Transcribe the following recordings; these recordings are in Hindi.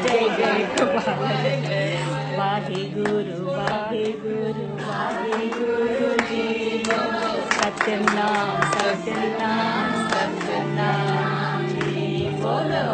जय जय गोपाल जय वाहे गुरु वाहे गुरु वाहे गुरु जी बोलो सत्यनाम सत्यनाम सत्यनाम जी बोलो।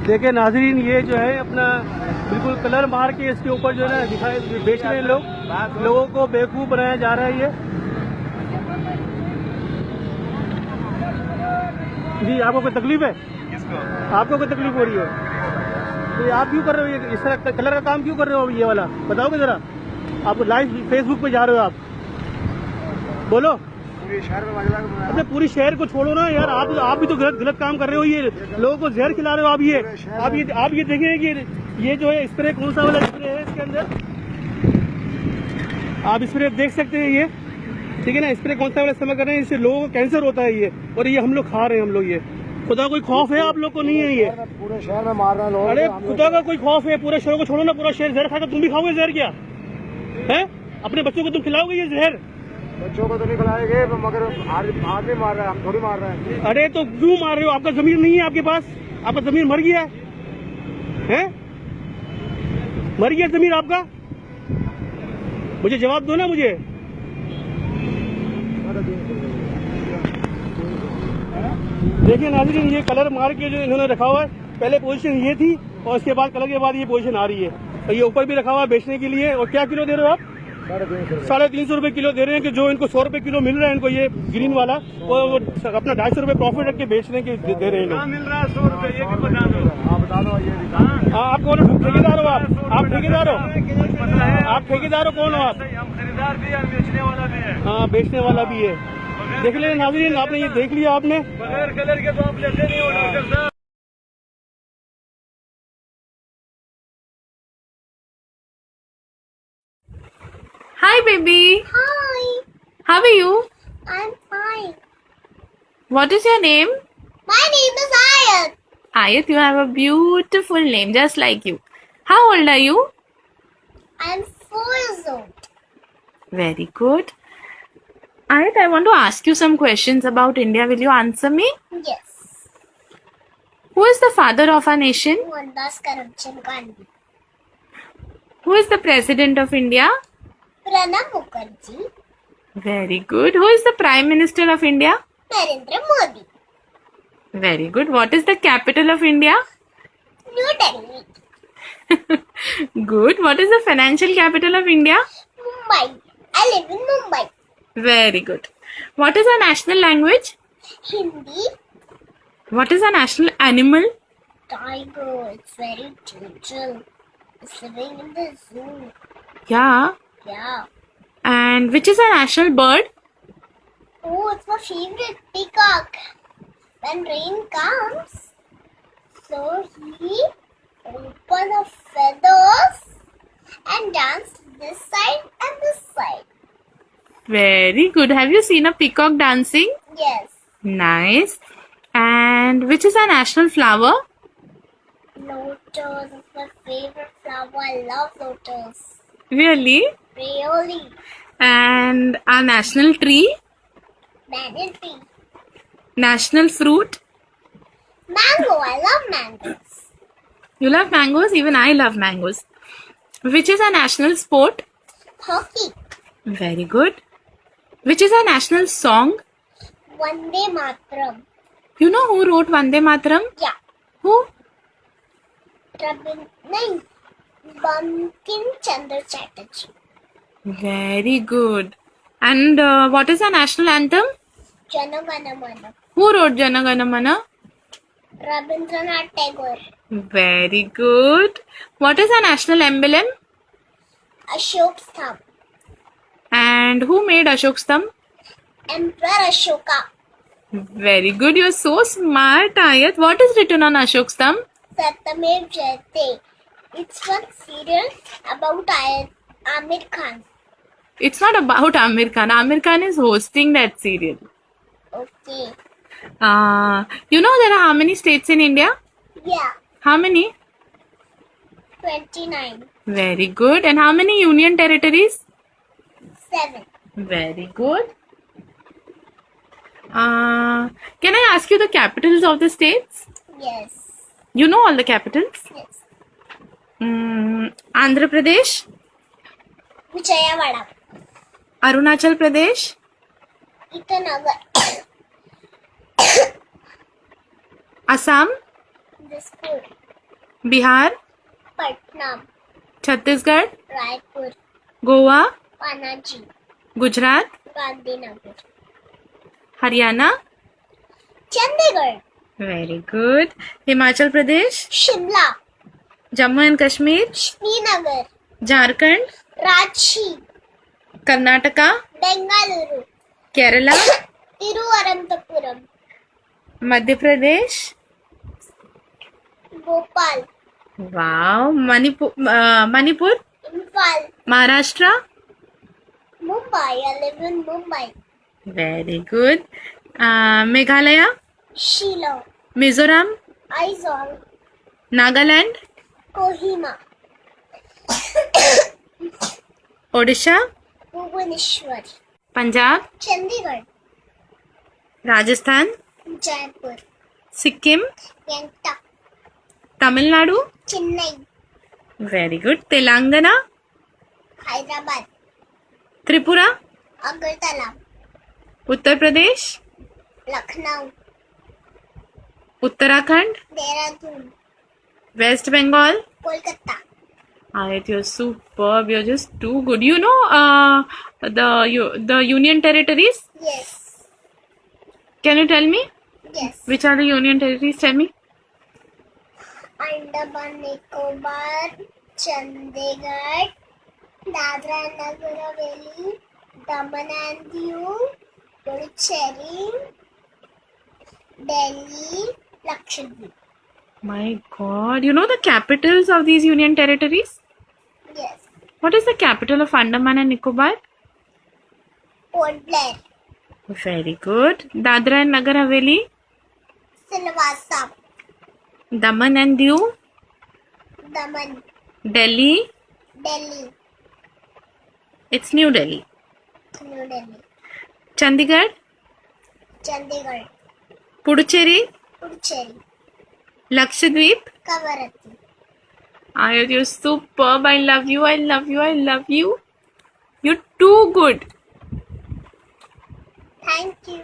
देखिए नाजरीन, ये जो है अपना बिल्कुल कलर मार के इसके ऊपर जो है ना दिखाए बेच रहे हैं लोगों को बेवकूफ बनाया जा रहा है ये। जी आपको कोई तकलीफ है? आपको कोई तकलीफ हो रही है तो आप क्यों कर रहे हो ये इस तरह कलर का काम क्यों कर रहे हो? ये वाला बताओगे जरा। आप लाइव फेसबुक पे जा रहे हो, आप बोलो। अपने पूरी शहर को छोड़ो ना यार, आप भी तो गलत काम कर रहे हो। ये लोगों को जहर खिला रहे हो आप ये देखिए कि ये जो है स्प्रे कौन सा वाला स्प्रे है इसके अंदर, आप स्प्रे देख सकते हैं ये, ठीक है ना। स्प्रे कौन सा वाला इस्तेमाल कर रहे हैं, इससे लोगों को कैंसर होता है ये, और ये हम लोग खा रहे हैं। हम लोग ये खुदा कोई खौफ है आप लोग को? नहीं है ये पूरे शहर में मार रहे हैं लोग। अरे खुदा का कोई खौफ है? पूरे शहर को छोड़ो ना, पूरा शहर जहर खाकर तुम भी खाओगे जहर? क्या है? अपने बच्चों को तुम खिलाओगे ये जहर? बच्चों को तो नहीं खिलाएंगे मगर आदमी मार रहा है, हम थोड़ी मार रहे हैं। अरे तो क्यों मार रहे हो? आपका जमीन नहीं है आपके पास? आपका जमीन मर गया है? मर गया जमीन आपका? मुझे जवाब दो ना मुझे। देखिए नाज़रीन, ये कलर मार के जो इन्होंने रखा हुआ है, पहले पोजीशन ये थी और उसके बाद कलर के बाद ये पोजीशन आ रही है, और ये ऊपर भी रखा हुआ है बेचने के लिए। और क्या किलो दे रहे हो आप? 350 रुपए किलो दे रहे हैं। कि जो इनको 100 रुपए किलो मिल रहा है, इनको ये ग्रीन वाला, वो अपना 250 रुपए प्रॉफिट रख के बेचने के दे रहे हैं लोग। मिल रहा है 100 रुपए, ये भी बता दो ये। आप कौन हो? ठेकेदार हो आप ठेकेदार हो? आप ठेकेदार हो? कौन हो आप? हम खरीदार भी है, बेचने वाला भी है। हाँ, बेचने वाला भी है। देख लें नाज़रीन, आपने ये देख लिया आपने। बगैर कलर के तो आप लेते नहीं हो डॉक्टर साहब। Hi, baby. Hi, How are you? I'm fine. What is your name? My name is Ayat. Ayat, you have a beautiful name, just like you. How old are you? I'm 4 years old. Very good. Ayat, I want to ask you some questions about India. Will you answer me? Yes. Who is the father of our nation? Mohandas Karamchand Gandhi. Who is the president of India? Pranab Mukherjee. Very good. Who is the prime minister of India? Narendra Modi. Very good. What is the capital of India? New Delhi. Good. What is the financial capital of India? Mumbai. I live in Mumbai. Very good. What is our national language? Hindi. What is our national animal? Tiger. It's very gentle. It's living in the zoo. Yeah. Yeah. And which is our national bird? Oh, it's my favorite peacock. When rain comes, so he open the feathers and dance this side and this side. Very good. Have you seen a peacock dancing? Yes. Nice. And which is our national flower? Lotus is my favorite flower. I love lotus. Really? Really. And our national tree? Banana tree. National fruit? Mango. I love mangoes. You love mangoes? Even I love mangoes. Which is our national sport? Hockey. Very good. Which is our national song? Vande Mataram. You know who wrote Vande Mataram? Yeah. Who? Bankim Chandra Chatterjee. Very good. And what is our national anthem? Jana Gana Mana. Who wrote Jana Gana Mana? Rabindranath Tagore. Very good. What is our national emblem? Ashok Stamp. And who made Ashok Stamp? Emperor Ashoka. Very good. You're so smart, Ayat. What is written on Ashok Stamp? Satyamev Jayate. It's one serial about Amir Khan. It's not about Amir Khan. Amir Khan is hosting that serial. Okay. You know there are how many states in India? Yeah. How many? 29. Very good. And how many union territories? 7. Very good. Can I ask you the capitals of the states? Yes. You know all the capitals? Yes. Andhra Pradesh, Vijayawada. Arunachal Pradesh, Itanagar. Assam, Dispur. Bihar, Patna. Chhattisgarh, Raipur. Goa, Panaji. Gujarat, Gandhinagar. Haryana. Chandigarh. Very good. Himachal Pradesh, Shimla. Jammu and Kashmir, Srinagar. Jharkhand, Ranchi. Karnataka, Bengaluru. Kerala, Tiruvaramanthapuram. Madhya Pradesh. Bhopal. Wow. Manipur, Imphal. Maharashtra. Mumbai. I live in Mumbai. Very good. Meghalaya, Shillong. Mizoram, Aizawl. Nagaland, Kohima. Odisha, Bhubaneswar. Punjab, Chandigarh. Rajasthan, Jaipur. Sikkim, Gangtok. Tamil Nadu. Chennai. Very good. Telangana, Hyderabad. Tripura, Agartala. Uttar Pradesh, Lucknow. Uttarakhand, Dehradun. West Bengal. Kolkata. Ayat, you're superb. You're just too good. You know the union territories? Yes. Can you tell me? Yes. Which are the union territories? Tell me. Andaman Nicobar. Chandigarh. Dadra and Nagar Haveli. Daman and Diu. Puducherry. Delhi. Lakshadweep. My God. You know the capitals of these union territories? Yes. What is the capital of Andaman and Nicobar? Port Blair. Very good. Dadra and Nagar Haveli, Silvassa. Daman and Diu, Daman. Delhi. Delhi. It's New Delhi. New Delhi. Chandigarh, Chandigarh. Puducherry, Puducherry. Lakshadweep. Kavaratti. Ayat, you're superb. I love you. I love you. I love you. You're too good. Thank you.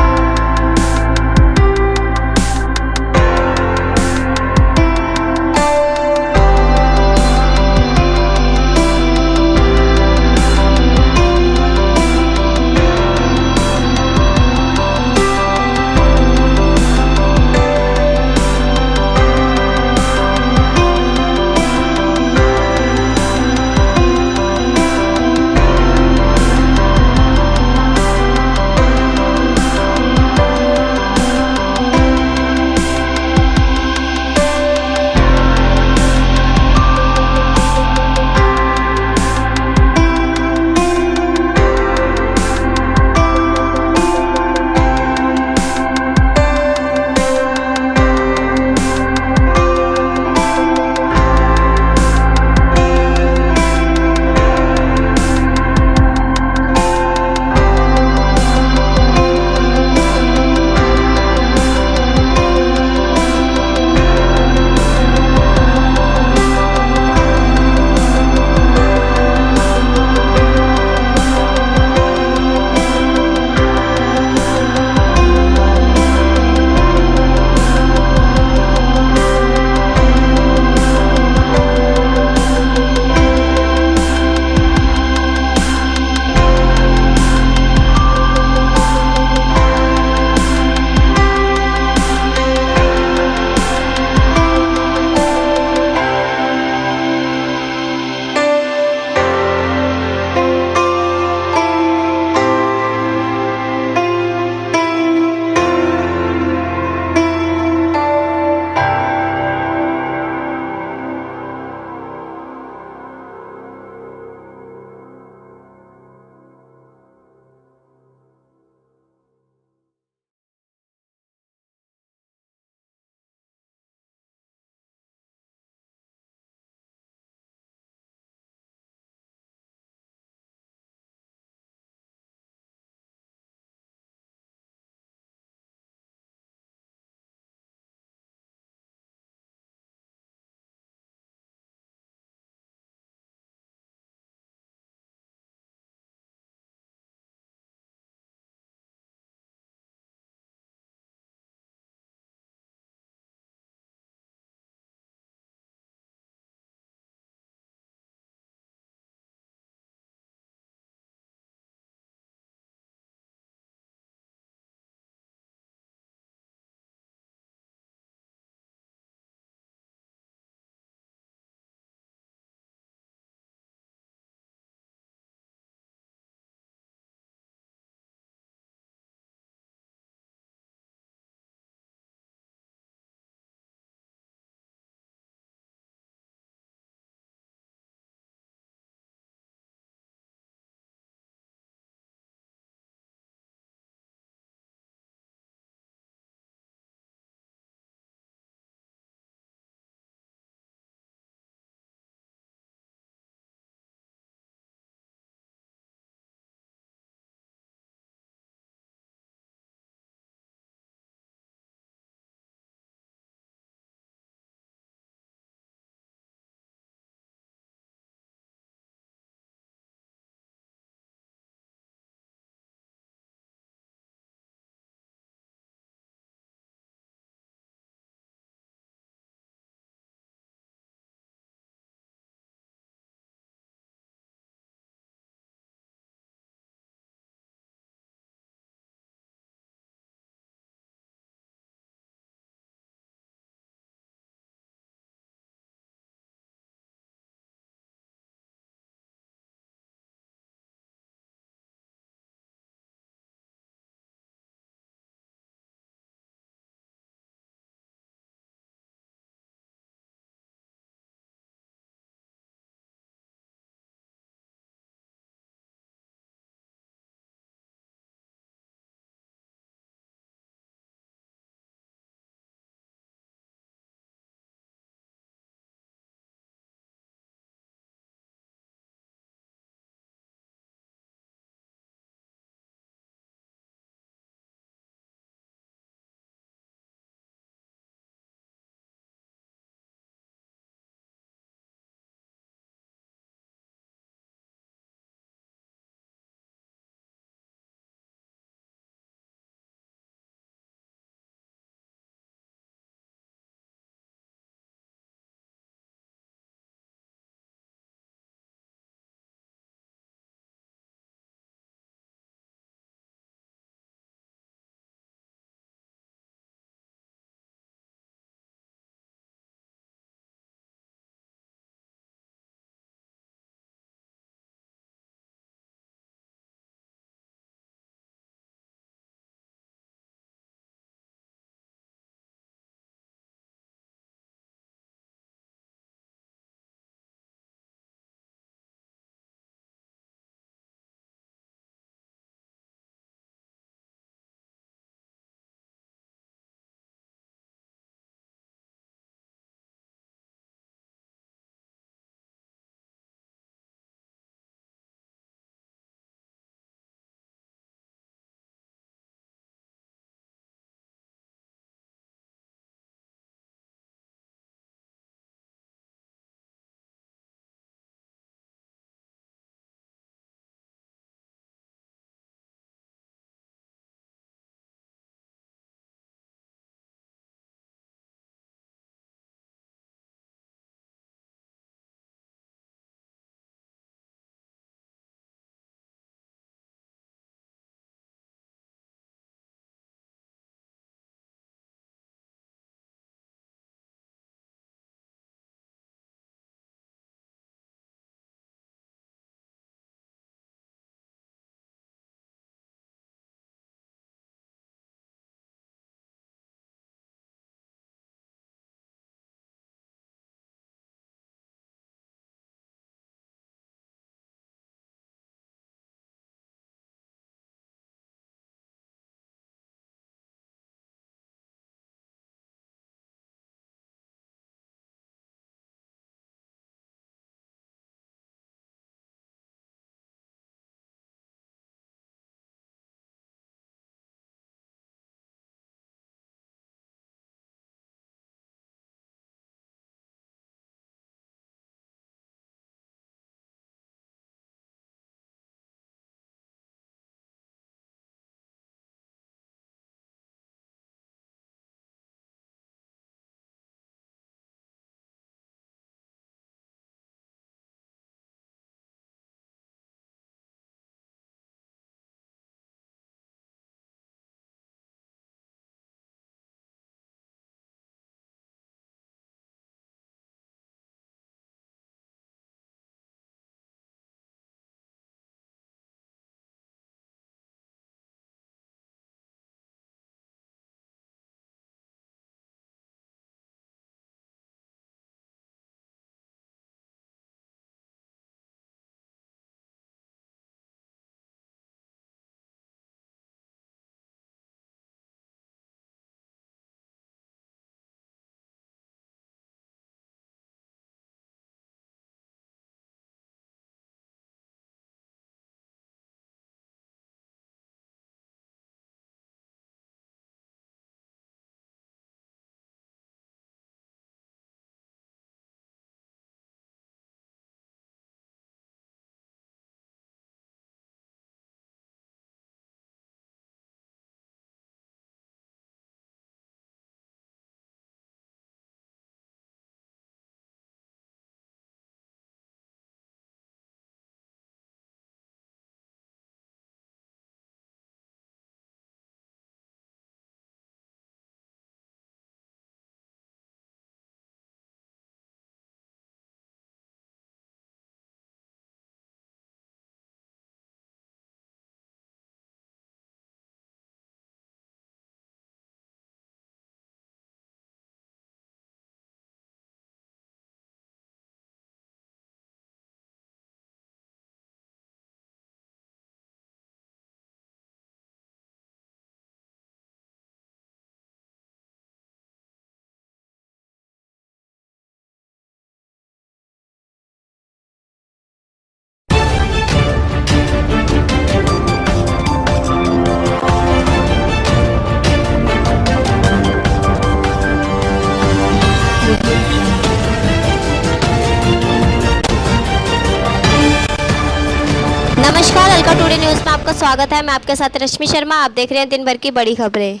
Alka today news में आपका स्वागत है। मैं आपके साथ रश्मि शर्मा। आप देख रहे हैं दिन भर की बड़ी खबरें।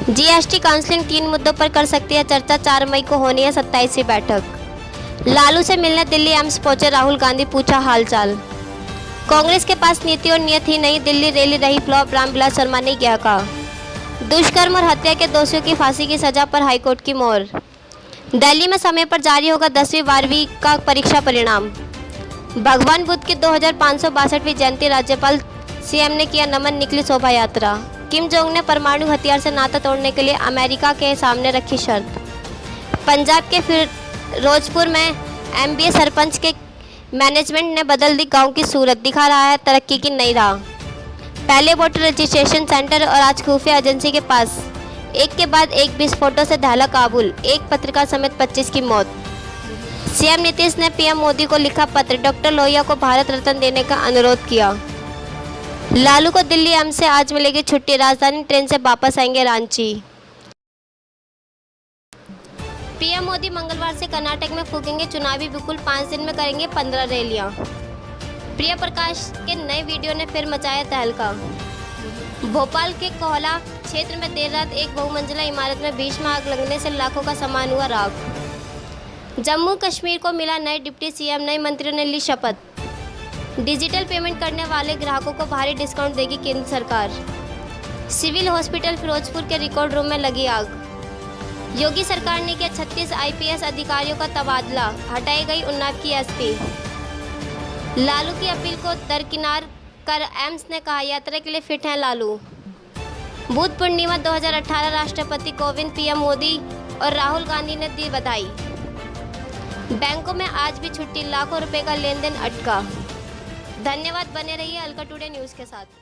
जीएसटी काउंसलिंग 3 मुद्दों पर कर सकती है चर्चा। 4 मई को होनी है 27वीं बैठक। लालू से मिलने दिल्ली एम्स पहुंचे राहुल गांधी, पूछा हालचाल। कांग्रेस के पास नीति और नियत ही नहीं, दिल्ली रैली रही फ्लॉप, रामविलास शर्मा ने क्या कहा। दुष्कर्म और हत्या के दोषियों की फांसी की सजा पर हाईकोर्ट की मोहर। दिल्ली में समय पर जारी होगा 10वीं 12वीं का परीक्षा परिणाम। भगवान बुद्ध की 2562वीं जयंती, राज्यपाल सीएम ने किया नमन, निकली शोभा यात्रा। किम जोंग ने परमाणु हथियार से नाता तोड़ने के लिए अमेरिका के सामने रखी शर्त। पंजाब के फिरोजपुर में एमबीए सरपंच के मैनेजमेंट ने बदल दी गांव की सूरत, दिखा रहा है तरक्की की नई राह। पहले वोटर रजिस्ट्रेशन सेंटर और आज खुफिया एजेंसी के पास एक के बाद एक विस्फोटों से दहला काबुल, एक पत्रकार समेत 25 की मौत। सीएम नीतीश ने पीएम मोदी को लिखा पत्र, डॉक्टर लोहिया को भारत रत्न देने का अनुरोध किया। लालू को दिल्ली एम्स से आज मिलेगी छुट्टी, राजधानी ट्रेन से वापस आएंगे रांची। पीएम मोदी मंगलवार से कर्नाटक में फूकेंगे चुनावी बिगुल, 5 दिन में करेंगे 15 रैलियां। प्रिया प्रकाश के नए वीडियो ने फिर मचाया तहलका। भोपाल के कोहला क्षेत्र में देर रात एक बहुमंजिला इमारत में भीषण आग लगने से लाखों का सामान हुआ राख। जम्मू कश्मीर को मिला नए डिप्टी सीएम, नए मंत्रियों ने ली शपथ। डिजिटल पेमेंट करने वाले ग्राहकों को भारी डिस्काउंट देगी केंद्र सरकार। सिविल हॉस्पिटल फिरोजपुर के रिकॉर्ड रूम में लगी आग। योगी सरकार ने किया 36 आईपीएस अधिकारियों का तबादला, हटाई गई उन्नाव की एसपी। लालू की अपील को दरकिनार कर एम्स ने कहा यात्रा के लिए फिट हैं लालू। बुद्ध पूर्णिमा 2018, राष्ट्रपति कोविंद, पीएम मोदी और राहुल गांधी ने दी बधाई। बैंकों में आज भी छुट्टी, लाखों रुपए का लेन देन अटका। धन्यवाद, बने रहिए अलका टुडे न्यूज़ के साथ।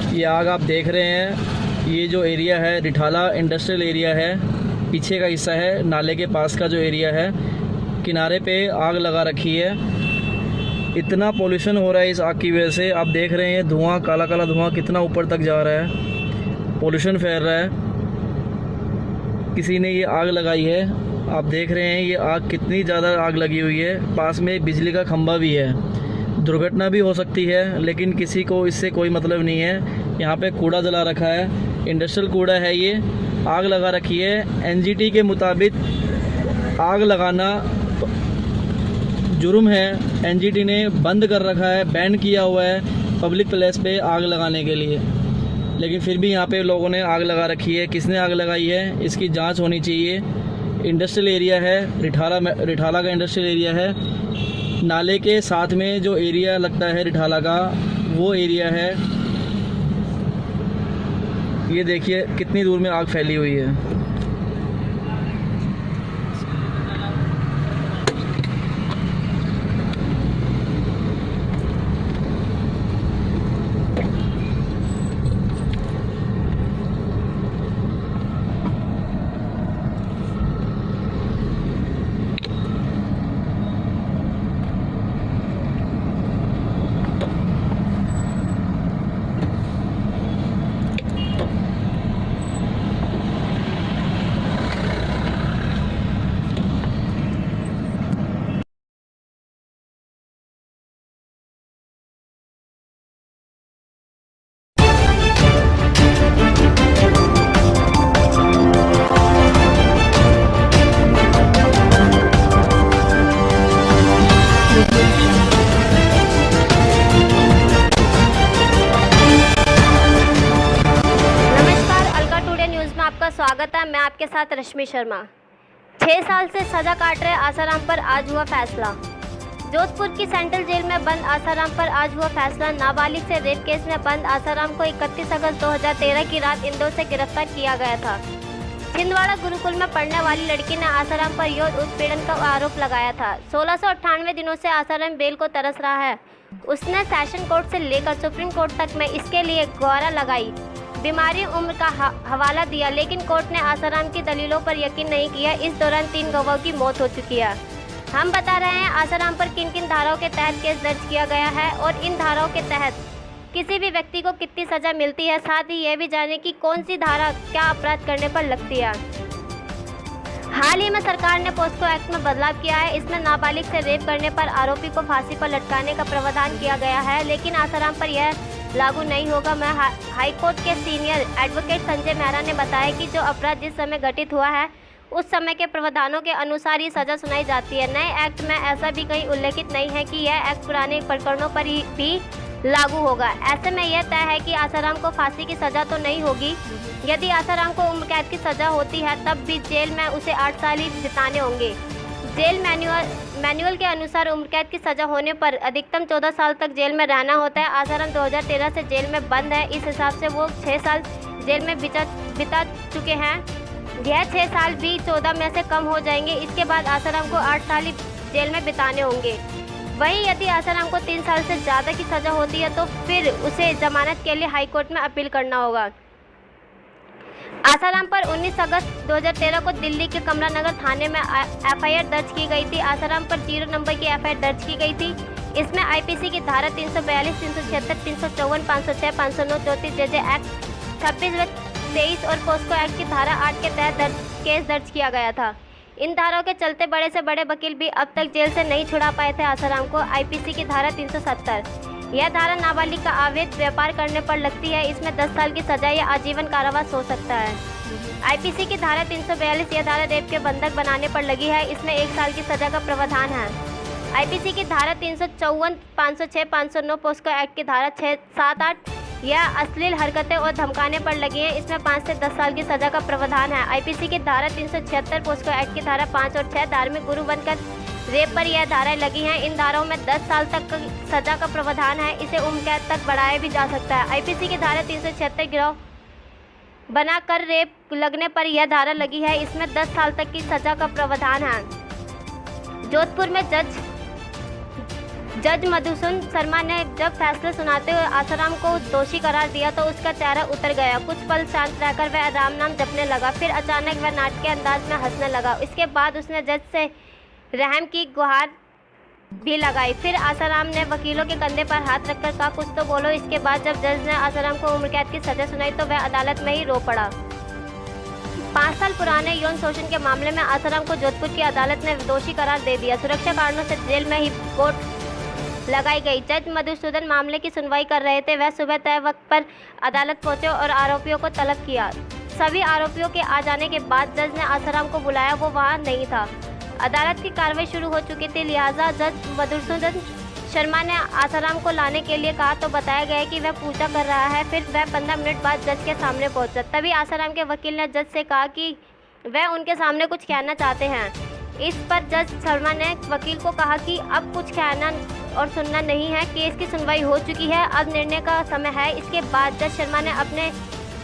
ये आग आप देख रहे हैं, ये जो एरिया है रिठाला इंडस्ट्रियल एरिया है, पीछे का हिस्सा है नाले के पास का जो एरिया है, किनारे पे आग लगा रखी है। इतना पोल्यूशन हो रहा है इस आग की वजह से। आप देख रहे हैं धुआं, काला काला धुआं कितना ऊपर तक जा रहा है, पोल्यूशन फैल रहा है। किसी ने ये आग लगाई है, आप देख रहे हैं ये आग कितनी ज़्यादा आग लगी हुई है। पास में बिजली का खंभा भी है, दुर्घटना भी हो सकती है, लेकिन किसी को इससे कोई मतलब नहीं है। यहाँ पे कूड़ा जला रखा है, इंडस्ट्रियल कूड़ा है, ये आग लगा रखी है। एनजीटी के मुताबिक आग लगाना जुर्म है। एनजीटी ने बंद कर रखा है, बैन किया हुआ है पब्लिक प्लेस पे आग लगाने के लिए, लेकिन फिर भी यहाँ पे लोगों ने आग लगा रखी है। किसने आग लगाई है इसकी जांच होनी चाहिए। इंडस्ट्रियल एरिया है, रिठाला का इंडस्ट्रियल एरिया है। नाले के साथ में जो एरिया लगता है रिठाला का, वो एरिया है। ये देखिए कितनी दूर में आग फैली हुई है। स्वागत है, मैं आपके साथ रश्मि शर्मा। 6 साल से सजा काट रहे आसाराम पर आज हुआ फैसला। जोधपुर की सेंट्रल जेल में बंद आसाराम पर आज हुआ फैसला। नाबालिग से रेप केस में बंद आसाराम को 31 अगस्त 2013 की रात इंदौर से गिरफ्तार किया गया था। छिंदवाड़ा गुरुकुल में पढ़ने वाली लड़की ने आसाराम पर यौन उत्पीड़न का आरोप लगाया था। 1698 दिनों से आसाराम बेल को तरस रहा है। उसने सेशन कोर्ट से लेकर सुप्रीम कोर्ट तक में इसके लिए गुहार लगाई, बीमारी, उम्र का हवाला दिया, लेकिन कोर्ट ने आसाराम की दलीलों पर यकीन नहीं किया। इस दौरान 3 गवाहों की मौत हो चुकी है। हम बता रहे हैं आसाराम पर किन किन धाराओं के तहत केस दर्ज किया गया है और इन धाराओं के तहत किसी भी व्यक्ति को कितनी सजा मिलती है। साथ ही यह भी जाने कि कौन सी धारा क्या अपराध करने पर लगती है। हाल ही में सरकार ने पोस्को एक्ट में बदलाव किया है। इसमें नाबालिग से रेप करने पर आरोपी को फांसी पर लटकाने का प्रावधान किया गया है, लेकिन आसाराम पर यह लागू नहीं होगा। मैं हाईकोर्ट के सीनियर एडवोकेट संजय मेहरा ने बताया कि जो अपराध जिस समय घटित हुआ है उस समय के प्रावधानों के अनुसार ही सजा सुनाई जाती है। नए एक्ट में ऐसा भी कहीं उल्लेखित नहीं है कि यह एक्ट पुराने प्रकरणों पर ही भी लागू होगा। ऐसे में यह तय है कि आसाराम को फांसी की सजा तो नहीं होगी। यदि आसाराम को उम्र कैद की सजा होती है तब भी जेल में उसे 8 साल ही बिताने होंगे। जेल मैनुअल के अनुसार उम्र कैद की सजा होने पर अधिकतम 14 साल तक जेल में रहना होता है। आसाराम 2013 से जेल में बंद है। इस हिसाब से वो 6 साल जेल में बिता चुके हैं। यह 6 साल भी 14 में से कम हो जाएंगे। इसके बाद आसाराम को 8 साल ही जेल में बिताने होंगे। वहीं यदि आसाराम को 3 साल से ज़्यादा की सज़ा होती है तो फिर उसे जमानत के लिए हाईकोर्ट में अपील करना होगा। आसाराम पर 19 अगस्त 2013 को दिल्ली के कमला नगर थाने में एफआईआर दर्ज की गई थी। आसाराम पर 0 नंबर की एफआईआर दर्ज की गई थी। इसमें आईपीसी की धारा 342, 376, 354, 506, 509, 34 जेजे एक्ट 26 व 23 और पोस्को एक्ट की धारा 8 के तहत केस दर्ज किया गया था। इन धाराओं के चलते बड़े से बड़े वकील भी अब तक जेल से नहीं छुड़ा पाए थे आसाराम को। आईपीसी की धारा 370, यह धारा नाबालिग का अवैध व्यापार करने पर लगती है। इसमें 10 साल की सजा या आजीवन कारावास हो सकता है। आईपीसी की धारा 342, यह धारा रेप के बंधक बनाने पर लगी है। इसमें 1 साल की सजा का प्रावधान है। आईपीसी की धारा 354, 506, 509, पोस्को एक्ट की धारा 6, 7, 8 यह अश्लील हरकतें और धमकाने पर लगी हैं। इसमें 5 से 10 साल की सजा का प्रावधान है। आईपीसी की धारा 376, पोस्को एक्ट की धारा 5 और 6 धार्मिक गुरु बनकर रेप पर यह धाराएं लगी हैं। इन धाराओं में 10 साल तक सजा का प्रावधान है। इसे उम्र कैद तक बढ़ाया भी जा सकता है। आईपीसी की धारा 376 गिरोह बनाकर रेप लगने पर यह धारा लगी है। इसमें 10 साल तक की सजा का प्रावधान है। जोधपुर में जज मधुसूदन शर्मा ने जब फैसला सुनाते हुए आसाराम को दोषी करार दिया तो उसका चेहरा उतर गया। कुछ पल शांत रहकर वह राम नाम जपने लगा, फिर अचानक वह नाटकीय अंदाज में हंसने लगा। इसके बाद उसने जज से रहम की गुहार भी लगाई। फिर आसाराम ने वकीलों के कंधे पर हाथ रखकर कहा, कुछ तो बोलो। इसके बाद जब जज ने आसाराम को उम्र कैद की सजा सुनाई तो वह अदालत में ही रो पड़ा। 5 साल पुराने यौन शोषण के मामले में आसाराम को जोधपुर की अदालत ने दोषी करार दे दिया। सुरक्षा कारणों से जेल में ही कोर्ट लगाई गई। जज मधुसूदन मामले की सुनवाई कर रहे थे। वह सुबह तय वक्त पर अदालत पहुंचे और आरोपियों को तलब किया। सभी आरोपियों के आ जाने के बाद जज ने आसाराम को बुलाया, वो वहां नहीं था। अदालत की कार्रवाई शुरू हो चुकी थी, लिहाजा जज मधुसूदन शर्मा ने आसाराम को लाने के लिए कहा तो बताया गया कि वह पूजा कर रहा है। फिर वह 15 मिनट बाद जज के सामने पहुंचा। तभी आसाराम के वकील ने जज से कहा कि वह उनके सामने कुछ कहना चाहते हैं। इस पर जज शर्मा ने वकील को कहा कि अब कुछ कहना और सुनना नहीं है, केस की सुनवाई हो चुकी है, अब निर्णय का समय है। इसके बाद जज शर्मा ने अपने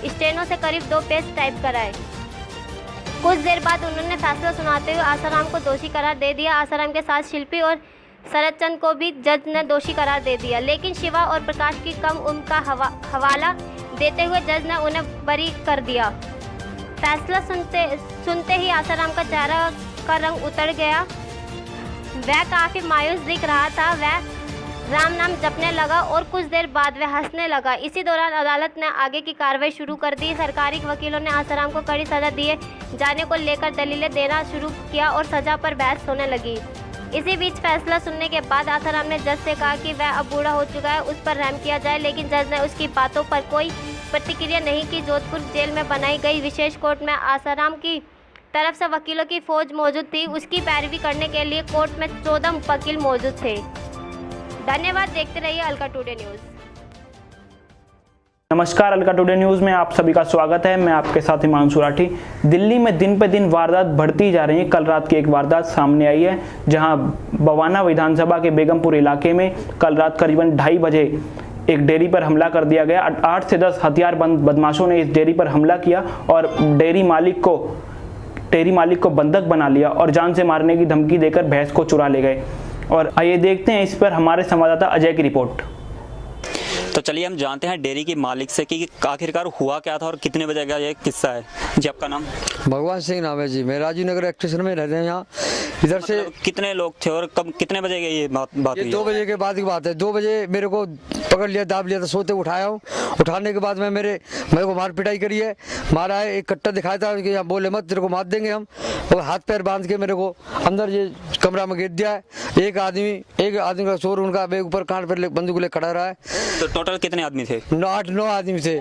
स्टेनो से करीब 2 पेज टाइप कराए। कुछ देर बाद उन्होंने फैसला सुनाते हुए आसाराम को दोषी करार दे दिया। आसाराम के साथ शिल्पी और शरद चंद को भी जज ने दोषी करार दे दिया, लेकिन शिवा और प्रकाश की कम उम्र का हवाला देते हुए जज ने उन्हें बरी कर दिया। फैसला सुनते ही आसाराम का चेहरा का रंग उतर गया। वह काफी मायूस दिख रहा था। वह राम नाम जपने लगा और कुछ देर बाद वह हंसने लगा। इसी दौरान अदालत ने आगे की कार्रवाई शुरू कर दी। सरकारी वकीलों ने आसाराम को कड़ी सजा दिए जाने को लेकर दलीलें देना शुरू किया और सजा पर बहस होने लगी। इसी बीच फैसला सुनने के बाद आसाराम ने जज से कहा कि वह अब बूढ़ा हो चुका है, उस पर रहम किया जाए, लेकिन जज ने उसकी बातों पर कोई प्रतिक्रिया नहीं की। जोधपुर जेल में बनाई गई विशेष कोर्ट में आसाराम की तरफ से वकीलों की फौज मौजूद थी। उसकी पैरवी करने के लिए कोर्ट में 14 वकील मौजूद थे। धन्यवाद। देखते रहिए अलका टुडे न्यूज़। नमस्कार, अलका टुडे न्यूज़ में आप सभी का स्वागत है। मैं आपके साथ हिमांशु राठी। दिल्ली में दिन पे दिन वारदात बढ़ती जा रही है। कल रात की एक वारदात सामने आई है, जहां बवाना विधानसभा के बेगमपुर इलाके में कल रात करीबन 2:30 बजे एक डेयरी पर हमला कर दिया गया। 8 से 10 हथियारबंद बदमाशों ने इस डेयरी पर हमला किया और डेयरी मालिक को बंधक बना लिया और जान से मारने की धमकी देकर भैंस को चुरा ले गए। और आइए देखते हैं इस पर हमारे संवाददाता अजय की रिपोर्ट। तो चलिए हम जानते हैं डेयरी के मालिक से कि आखिरकार हुआ क्या था और कितने बजे का ये किस्सा है। जी आपका नाम? भगवान सिंह नाम है जी। मैं राजीव नगर स्टेशन में रहते हैं यहाँ। इधर से कितने लोग थे और कब कितने बजे की ये बात ये हुई? 2 बजे के बाद की बात है। 2 बजे मेरे को पकड़ लिया, दाब लिया था, सोते उठाया हूँ। उठाने के बाद में मेरे को मार पिटाई करी है, मारा है। एक कट्टा दिखाया था कि यहाँ बोले मत, तेरे को मार देंगे हम। और हाथ पैर बांध के मेरे को अंदर ये कमरा में घेर दिया है। एक आदमी का चोर उनका बेग ऊपर कान पर बंदूक ले खड़ा रहा है। तो टोटल कितने आदमी थे? 8-9 आदमी थे।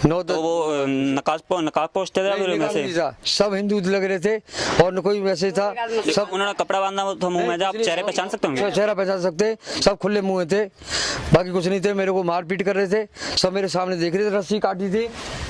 9 तो वो नकाब पोछते थे? सब हिंदू लग रहे थे और न कोई वैसे था। सब उन्होंने कपड़ा बांधा था मुंह में, आप चेहरे पहचान सकते होंगे? चेहरा पहचान सकते, सब खुले मुंह थे, बाकी कुछ नहीं थे। मेरे को मारपीट कर रहे थे, सब मेरे सामने देख रहे थे। रस्सी काटी थी,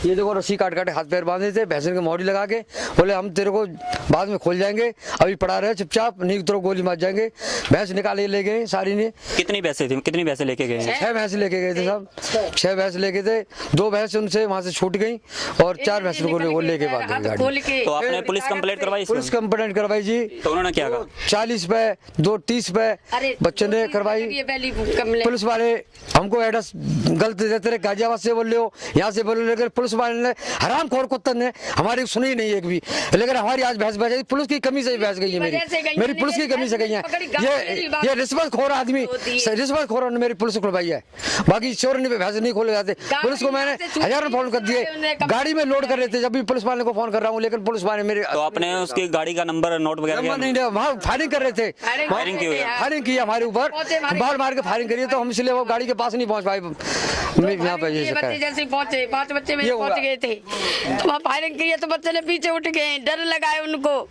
ये देखो रस्सी काट हाथ पैर बांधे थे, भैंसन के मोड़ी लगा के। बोले हम तेरे को बाद में खोल जाएंगे, अभी पड़ा रहे चुपचाप, नहीं तो गोली मार जाएंगे। भैंस निकाले ले गए सारी ने। कितनी भैंसे थी? कितनी भैंसे लेके गए? 6 भैंस लेके गए थे सब। 6 भैंस लेके थे। 2 भैंस उनसे वहाँ से छूट गई और 4 भैंस को लेके भाग गई गाड़ी। तो आपने पुलिस कंप्लेंट करवाई? पुलिस कंप्लेंट करवाई जी। तो उन्होंने क्या कहा? 40 पे 2 30 पे बच्चे ने करवाई। पुलिस वाले हमको एड्रेस गलत देते रहे, गाजियाबाद से बोल रहे हो, यहाँ से बोल रहे हो। लेकिन पुलिस वाले ने हरामखोर कुत्ते ने हमारी सुनी नहीं एक भी। लेकिन हमारी आज भैंस बच गई, पुलिस की कमी से भैंस गई है मेरी पुलिस की कमी से गई है। ये रिश्वतखोर आदमी, रिश्वतखोरों ने मेरी पुलिस खुलवाई है। बाकी चोर ने भैंस नहीं खोले जाते। पुलिस को मैंने हजारों फोन कर दिए, गाड़ी में लोड कर रहे थे, जब भी पुलिस वाले को फोन कर रहा हूँ, लेकिन पुलिस वाले मेरे। तो आपने उसकी गाड़ी का नंबर नोट वगैरह नहीं, वहाँ फायरिंग कर रहे थे। फायरिंग की हमारे ऊपर, बार मार के फायरिंग करी, तो हम इसलिए वो गाड़ी के पास नहीं पहुँच पाए। यहाँ पे जैसे पहुंचे 5 बच्चे मेरे पहुंच गए थे, तो वहाँ फायरिंग की तो बच्चे ने पीछे उठ गए, डर लगाए उनको।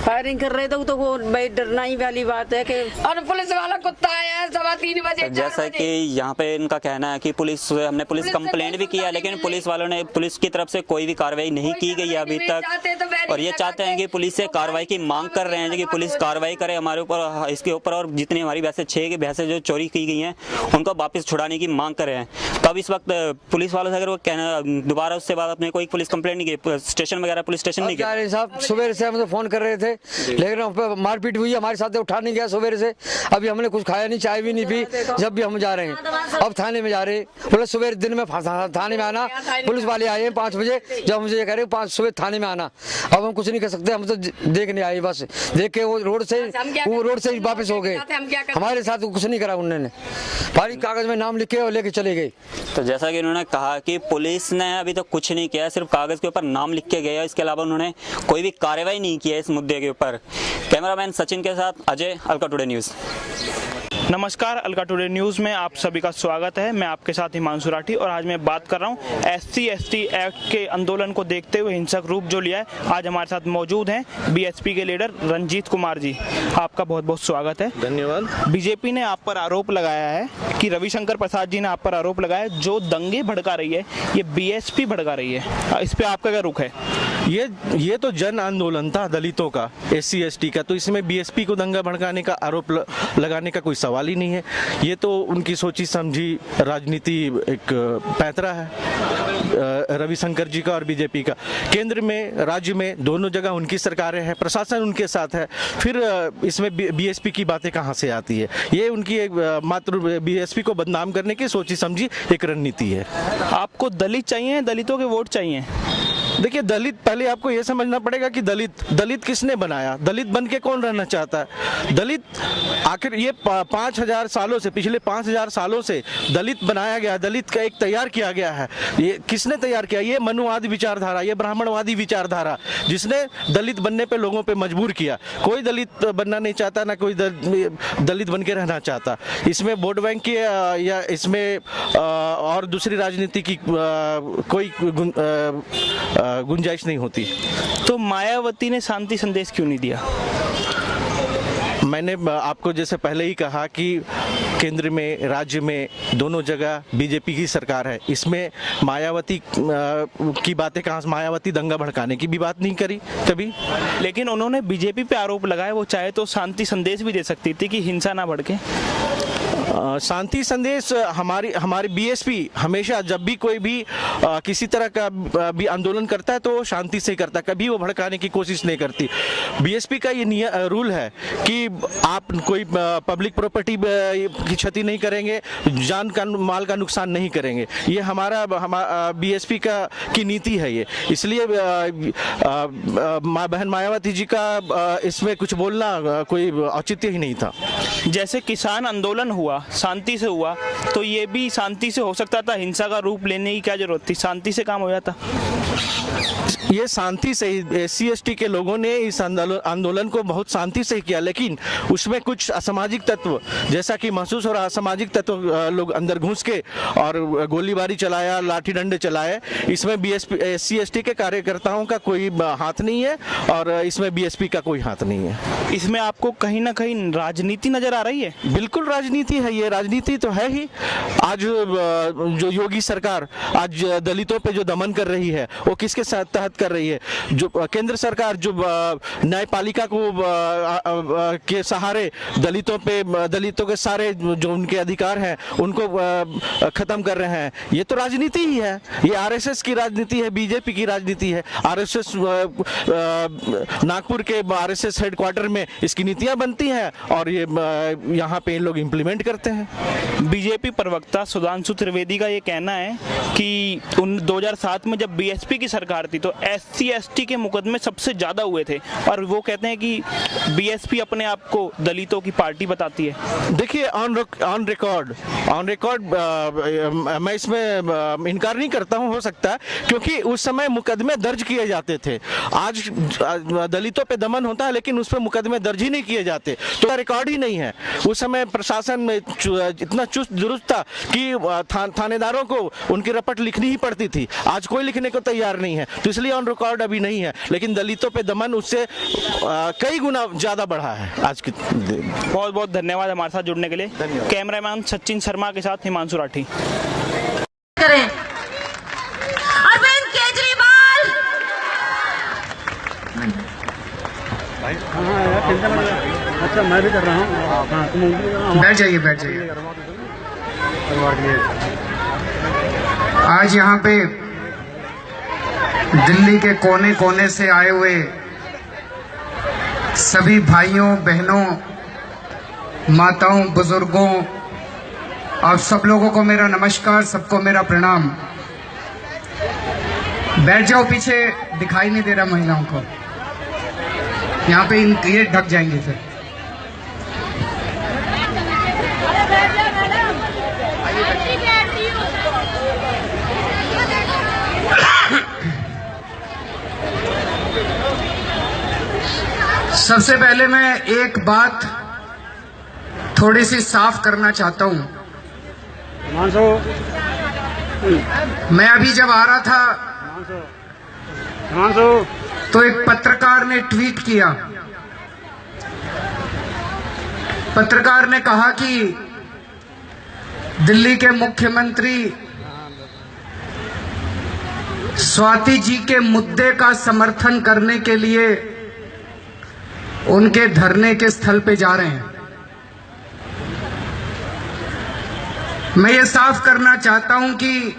फायरिंग कर रहे थे तो वो भाई डरना ही वाली बात है कि। और पुलिस वाला कुत्ता आया है 3:15 बजे। जैसा कि यहाँ पे इनका कहना है कि हमने पुलिस कंप्लेंट भी किया, लेकिन पुलिस वालों ने, पुलिस की तरफ से कोई भी कार्रवाई नहीं की गई है अभी तक। और ये चाहते हैं कि पुलिस से कार्रवाई की मांग कर रहे हैं कि पुलिस कार्रवाई करे हमारे ऊपर, इसके ऊपर, और जितनी हमारी भैंसे 6 भैंसे जो चोरी की गई हैं उनको वापस छुड़ाने की मांग कर रहे हैं। तो अब इस वक्त पुलिस वालों से अगर वो कहना दोबारा उससे बाद अपने कोई पुलिस कंप्लेंट नहीं की, स्टेशन वगैरह पुलिस स्टेशन नहीं किया? साहब सुबह से हम फोन कर रहे थे, लेकिन मारपीट हुई, हमारे साथ उठा नहीं गया सुबह से। अभी हमने कुछ खाया नहीं, चाय भी नहीं पी, जब भी हम जा रहे हैं। अब थाने में जा रहे, बोले सुबह दिन में थाने में आना। पुलिस वाले आए हैं 5 बजे, जब मुझे ये कह रहे 5 सुबह थाने में आना। अब हम कुछ नहीं कर सकते, हम तो देखने आए, बस देख के वो रोड से वापस हो गए। हमारे साथ कुछ नहीं करा उन्होंने, भारी कागज में नाम लिखे और लेके चले गए। तो जैसा कि उन्होंने कहा कि पुलिस ने अभी तक कुछ नहीं किया, सिर्फ कागज के ऊपर नाम लिख के गया, इसके अलावा उन्होंने कोई भी कार्रवाई नहीं की है इस मुद्दे के ऊपर। कैमरामैन सचिन के साथ अजय, अलका टुडे न्यूज़। नमस्कार, अलका टुडे न्यूज़ में आप सभी का स्वागत है। मैं आपके साथ हिमांशु राठी और आज मैं बात कर रहा हूँ SC/ST एक्ट के आंदोलन को देखते हुए हिंसक रूप जो लिया है। आज हमारे साथ मौजूद हैं BSP के लीडर रंजीत कुमार जी। आपका बहुत बहुत स्वागत है। धन्यवाद। बीजेपी ने आप पर आरोप लगाया है कि रविशंकर प्रसाद जी ने आप पर आरोप लगाया है जो दंगे भड़का रही है ये BSP भड़का रही है, इस पर आपका क्या रुख है? ये तो जन आंदोलन था दलितों का, SC/ST का, तो इसमें BSP को दंगा भड़काने का आरोप लगाने का कोई सवाल ही नहीं है। ये तो उनकी सोची समझी राजनीति एक पैंतरा है रविशंकर जी का और बीजेपी का। केंद्र में, राज्य में, दोनों जगह उनकी सरकारें हैं, प्रशासन उनके साथ है, फिर इसमें BSP की बातें कहाँ से आती है? ये उनकी एक मात्र BSP को बदनाम करने की सोची समझी एक रणनीति है। आपको दलित चाहिए, दलितों के वोट चाहिए? देखिए, दलित, पहले आपको ये समझना पड़ेगा कि दलित किसने बनाया, दलित बन के कौन रहना चाहता है। दलित आखिर ये 5000 सालों से, पिछले 5000 सालों से दलित बनाया गया, दलित का एक तैयार किया गया है। ये किसने तैयार किया? ये मनुवादी विचारधारा, ये ब्राह्मणवादी विचारधारा, जिसने दलित बनने पे लोगों पे मजबूर किया। कोई दलित बनना नहीं चाहता, ना कोई दलित बन के रहना चाहता। इसमें वोट बैंक की या इसमें और दूसरी राजनीति की कोई गुंजाइश नहीं होती। तो मायावती ने शांति संदेश क्यों नहीं दिया? मैंने आपको जैसे पहले ही कहा कि केंद्र में, राज्य में, दोनों जगह बीजेपी की सरकार है। इसमें मायावती की बातें कहाँ? मायावती दंगा भड़काने की भी बात नहीं करी कभी। लेकिन उन्होंने बीजेपी पे आरोप लगाया, वो चाहे तो शांति संदेश भी दे सकती थी कि हिंसा ना भड़के। शांति संदेश हमारी बीएसपी हमेशा जब भी कोई भी किसी तरह का भी आंदोलन करता है तो शांति से करता है, कभी वो भड़काने की कोशिश नहीं करती। बीएसपी का ये रूल है कि आप कोई पब्लिक प्रॉपर्टी की क्षति नहीं करेंगे, जान का माल का नुकसान नहीं करेंगे। ये हमारा बीएसपी की नीति है ये। इसलिए बहन मायावती जी का इसमें कुछ बोलना कोई औचित्य ही नहीं था। जैसे किसान आंदोलन हुआ, शांति से हुआ, तो ये भी शांति से हो सकता था, हिंसा का रूप लेने की क्या जरूरत थी? शांति से काम हो जाता। ये शांति से SC ST के लोगों ने इस आंदोलन को बहुत शांति से किया, लेकिन उसमें कुछ असामाजिक तत्व, जैसा कि महसूस हो रहा, असामाजिक तत्व लोग अंदर घुस के और गोलीबारी चलाया, लाठी डंडे चलाए। इसमें SC ST के कार्यकर्ताओं का कोई हाथ नहीं है और इसमें BSP का कोई हाथ नहीं है। इसमें आपको कहीं ना कहीं राजनीति नजर आ रही है? बिल्कुल राजनीति है, ये राजनीति तो है ही। आज जो योगी सरकार आज दलितों पे जो दमन कर रही है वो किसके तहत कर रही है? जो केंद्र सरकार जो न्यायपालिका को के सहारे दलितों के सारे जो उनके अधिकार हैं उनको खत्म कर रहे हैं, ये तो राजनीति ही है। ये RSS की राजनीति है, BJP की राजनीति है। RSS नागपुर के RSS हेडक्वार्टर में इसकी नीतियां बनती हैं और ये यहाँ पे लोग इम्प्लीमेंट करते हैं। बीजेपी प्रवक्ता सुधांशु त्रिवेदी का ये कहना है कि 2007 में जब BSP की सरकार थी तो SC ST के मुकदमे सबसे ज्यादा हुए थे और वो कहते हैं कि BSP अपने आप को दलितों की पार्टी बताती है। देखिए ऑन रिकॉर्ड मैं इसमें इनकार नहीं करता हूँ, हो सकता है क्योंकि उस समय मुकदमे दर्ज किए जाते थे। आज दलितों पे दमन होता है लेकिन उस पर मुकदमे दर्ज ही नहीं किए जाते, तो रिकॉर्ड ही नहीं है। उस समय प्रशासन में इतना चुस्त दुरुस्त था कि थानेदारों को उनकी रपट लिखनी ही पड़ती थी। आज कोई लिखने को तैयार नहीं है, तो इसलिए ऑन रिकॉर्ड अभी नहीं है, लेकिन दलितों पे दमन उससे कई गुना ज्यादा बढ़ा है आज की। बहुत बहुत धन्यवाद हमारे साथ जुड़ने के लिए। कैमरामैन सचिन शर्मा के साथ हिमांशु राठी। करें अरविंद केजरीवाल। अच्छा मैं भी कर रहा हूँ। बैठ जाइए बैठ जाइए। आज यहाँ पे दिल्ली के कोने कोने से आए हुए सभी भाइयों बहनों माताओं बुजुर्गों आप सब लोगों को मेरा नमस्कार, सबको मेरा प्रणाम। बैठ जाओ, पीछे दिखाई नहीं दे रहा महिलाओं को, यहाँ पे ये ढक जाएंगे फिर। सबसे पहले मैं एक बात थोड़ी सी साफ करना चाहता हूं। मैं अभी जब आ रहा था तो एक पत्रकार ने ट्वीट किया। पत्रकार ने कहा कि दिल्ली के मुख्यमंत्री स्वाति जी के मुद्दे का समर्थन करने के लिए उनके धरने के स्थल पे जा रहे हैं। मैं ये साफ करना चाहता हूं कि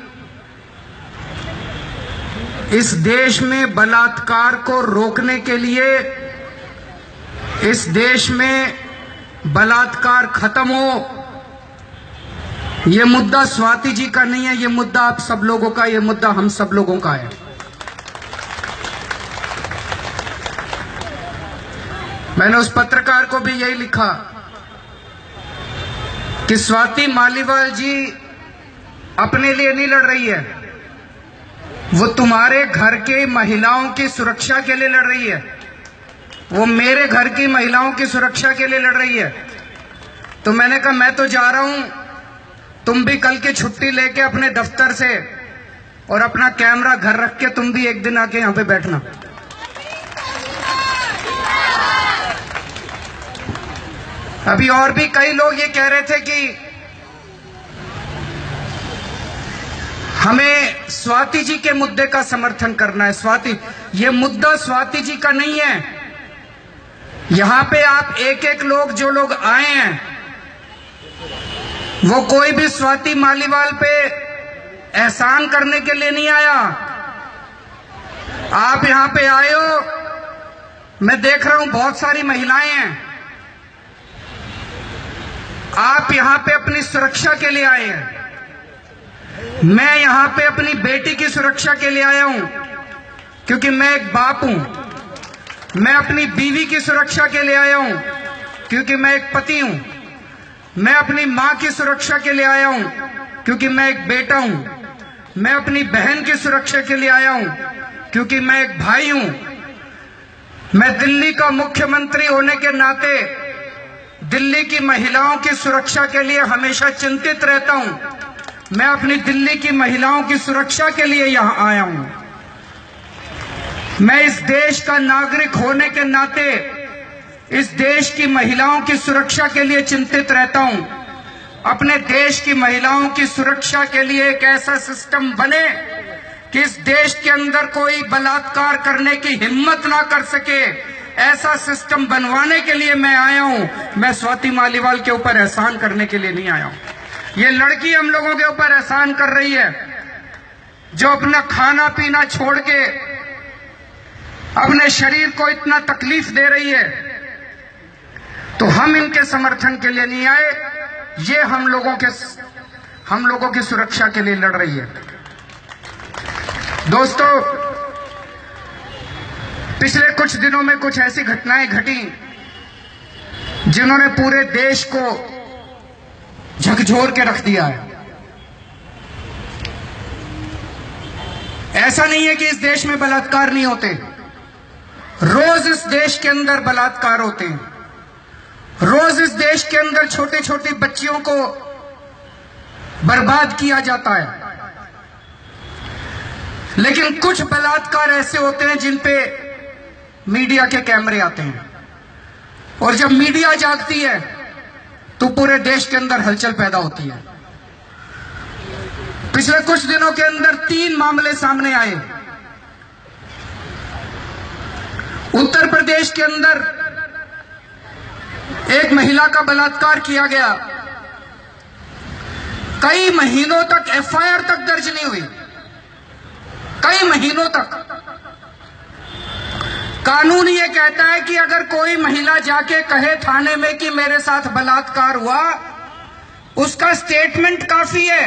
इस देश में बलात्कार को रोकने के लिए, इस देश में बलात्कार खत्म हो, ये मुद्दा स्वाति जी का नहीं है, ये मुद्दा आप सब लोगों का, ये मुद्दा हम सब लोगों का है। मैंने उस पत्रकार को भी यही लिखा कि स्वाति मालीवाल जी अपने लिए नहीं लड़ रही है, वो तुम्हारे घर के महिलाओं की सुरक्षा के लिए लड़ रही है, वो मेरे घर की महिलाओं की सुरक्षा के लिए लड़ रही है। तो मैंने कहा मैं तो जा रहा हूं, तुम भी कल की छुट्टी लेके अपने दफ्तर से और अपना कैमरा घर रख के तुम भी एक दिन आके यहां पे बैठना। अभी और भी कई लोग ये कह रहे थे कि हमें स्वाति जी के मुद्दे का समर्थन करना है। स्वाति, ये मुद्दा स्वाति जी का नहीं है। यहां पे आप एक एक लोग जो लोग आए हैं वो कोई भी स्वाति मालीवाल पे एहसान करने के लिए नहीं आया। आप यहां पे आए हो, मैं देख रहा हूं बहुत सारी महिलाएं हैं, आप यहां पे अपनी सुरक्षा के लिए आए हैं। मैं यहां पे अपनी बेटी की सुरक्षा के लिए आया हूं, क्योंकि मैं एक बाप हूं। मैं अपनी बीवी की सुरक्षा के लिए आया हूं, क्योंकि मैं एक पति हूं। मैं अपनी मां की सुरक्षा के लिए आया हूं, क्योंकि मैं एक बेटा हूं। मैं अपनी बहन की सुरक्षा के लिए आया हूं, क्योंकि मैं एक भाई हूं। मैं दिल्ली का मुख्यमंत्री होने के नाते दिल्ली की महिलाओं की सुरक्षा के लिए हमेशा चिंतित रहता हूं। मैं अपनी दिल्ली की महिलाओं की सुरक्षा के लिए यहां आया हूं। मैं इस देश का नागरिक होने के नाते इस देश की महिलाओं की सुरक्षा के लिए चिंतित रहता हूं। अपने देश की महिलाओं की सुरक्षा के लिए एक ऐसा सिस्टम बने कि इस देश के अंदर कोई बलात्कार करने की हिम्मत ना कर सके, ऐसा सिस्टम बनवाने के लिए मैं आया हूं। मैं स्वाति मालीवाल के ऊपर एहसान करने के लिए नहीं आया हूं। ये लड़की हम लोगों के ऊपर एहसान कर रही है, जो अपना खाना पीना छोड़ के अपने शरीर को इतना तकलीफ दे रही है। तो हम इनके समर्थन के लिए नहीं आए, ये हम लोगों की सुरक्षा के लिए लड़ रही है। दोस्तों, पिछले कुछ दिनों में कुछ ऐसी घटनाएं घटी जिन्होंने पूरे देश को झकझोर के रख दिया है। ऐसा नहीं है कि इस देश में बलात्कार नहीं होते, रोज इस देश के अंदर बलात्कार होते हैं। रोज इस देश के अंदर छोटी छोटी बच्चियों को बर्बाद किया जाता है। लेकिन कुछ बलात्कार ऐसे होते हैं जिन पे मीडिया के कैमरे आते हैं, और जब मीडिया जागती है तो पूरे देश के अंदर हलचल पैदा होती है। पिछले कुछ दिनों के अंदर 3 मामले सामने आए। उत्तर प्रदेश के अंदर एक महिला का बलात्कार किया गया, कई महीनों तक एफआईआर तक दर्ज नहीं हुई, कई महीनों तक। कानून ये कहता है कि अगर कोई महिला जाके कहे थाने में कि मेरे साथ बलात्कार हुआ, उसका स्टेटमेंट काफी है,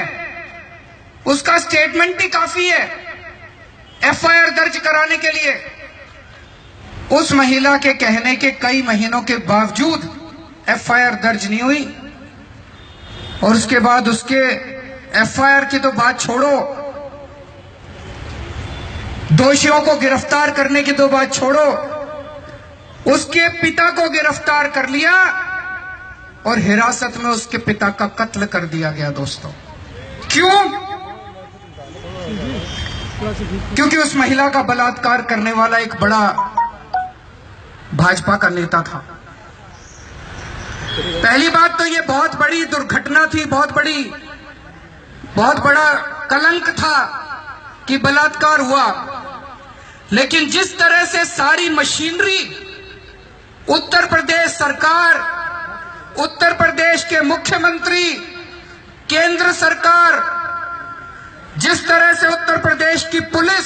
उसका स्टेटमेंट ही काफी है एफआईआर दर्ज कराने के लिए। उस महिला के कहने के कई महीनों के बावजूद एफआईआर दर्ज नहीं हुई, और उसके बाद उसके एफआईआर की तो बात छोड़ो, दोषियों को गिरफ्तार करने की तो बात छोड़ो, उसके पिता को गिरफ्तार कर लिया और हिरासत में उसके पिता का कत्ल कर दिया गया। दोस्तों, क्यों? क्योंकि उस महिला का बलात्कार करने वाला एक बड़ा भाजपा का नेता था। पहली बात तो ये बहुत बड़ी दुर्घटना थी, बहुत बड़ा कलंक था कि बलात्कार हुआ। लेकिन जिस तरह से सारी मशीनरी, उत्तर प्रदेश सरकार, उत्तर प्रदेश के मुख्यमंत्री, केंद्र सरकार, जिस तरह से उत्तर प्रदेश की पुलिस,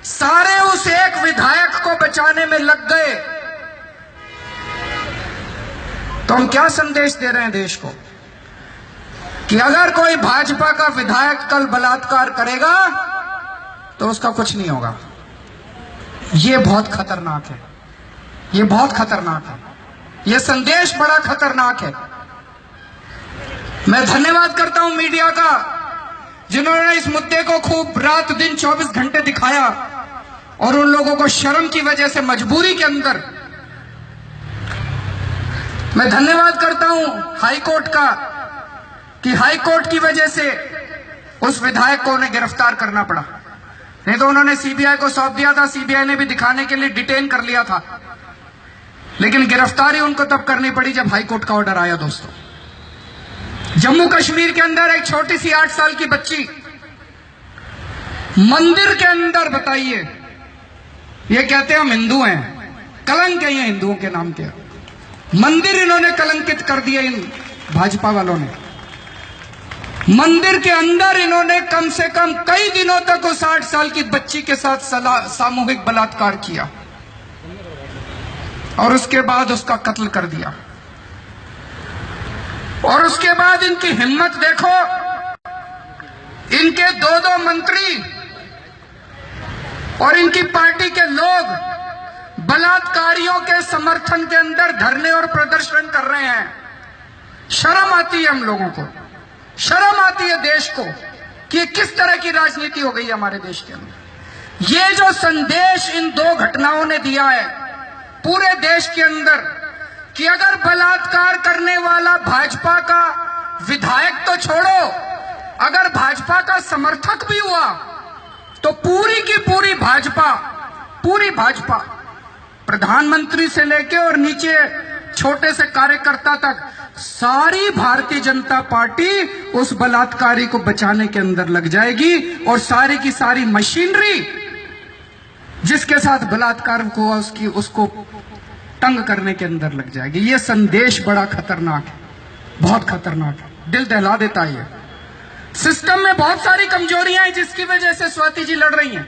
सारे उस एक विधायक को बचाने में लग गए, तो हम क्या संदेश दे रहे हैं देश को कि अगर कोई भाजपा का विधायक कल बलात्कार करेगा तो उसका कुछ नहीं होगा। ये बहुत खतरनाक है, ये बहुत खतरनाक है, ये संदेश बड़ा खतरनाक है। मैं धन्यवाद करता हूं मीडिया का, जिन्होंने इस मुद्दे को खूब रात दिन 24 घंटे दिखाया, और उन लोगों को शर्म की वजह से मजबूरी के अंदर। मैं धन्यवाद करता हूं हाई कोर्ट का कि हाई कोर्ट की वजह से उस विधायक को उन्हें गिरफ्तार करना पड़ा, नहीं तो उन्होंने सीबीआई को सौंप दिया था। सीबीआई ने भी दिखाने के लिए डिटेन कर लिया था, लेकिन गिरफ्तारी उनको तब करनी पड़ी जब हाई कोर्ट का ऑर्डर आया। दोस्तों, जम्मू कश्मीर के अंदर एक छोटी सी 8 साल की बच्ची मंदिर के अंदर, बताइए, ये कहते हैं हम हिंदू हैं, कलंक है ये हिंदुओं के नाम के। मंदिर इन्होंने कलंकित कर दिया इन भाजपा वालों ने। मंदिर के अंदर इन्होंने कम से कम कई दिनों तक उस 8 साल की बच्ची के साथ सामूहिक बलात्कार किया और उसके बाद उसका कत्ल कर दिया। और उसके बाद इनकी हिम्मत देखो, इनके 2 मंत्री और इनकी पार्टी के लोग बलात्कारियों के समर्थन के अंदर धरने और प्रदर्शन कर रहे हैं। शर्म आती है हम लोगों को, शर्म आती है देश को कि ये किस तरह की राजनीति हो गई है हमारे देश के अंदर। ये जो संदेश इन 2 घटनाओं ने दिया है पूरे देश के अंदर कि अगर बलात्कार करने वाला भाजपा का विधायक तो छोड़ो, अगर भाजपा का समर्थक भी हुआ तो पूरी की पूरी भाजपा प्रधानमंत्री से लेके और नीचे छोटे से कार्यकर्ता तक सारी भारतीय जनता पार्टी उस बलात्कारी को बचाने के अंदर लग जाएगी और सारी की सारी मशीनरी जिसके साथ बलात्कार को उसको तंग करने के अंदर लग जाएगी। ये संदेश बड़ा खतरनाक है, बहुत खतरनाक है, दिल दहला देता है। सिस्टम में बहुत सारी कमजोरियां हैं जिसकी वजह से स्वाति जी लड़ रही हैं,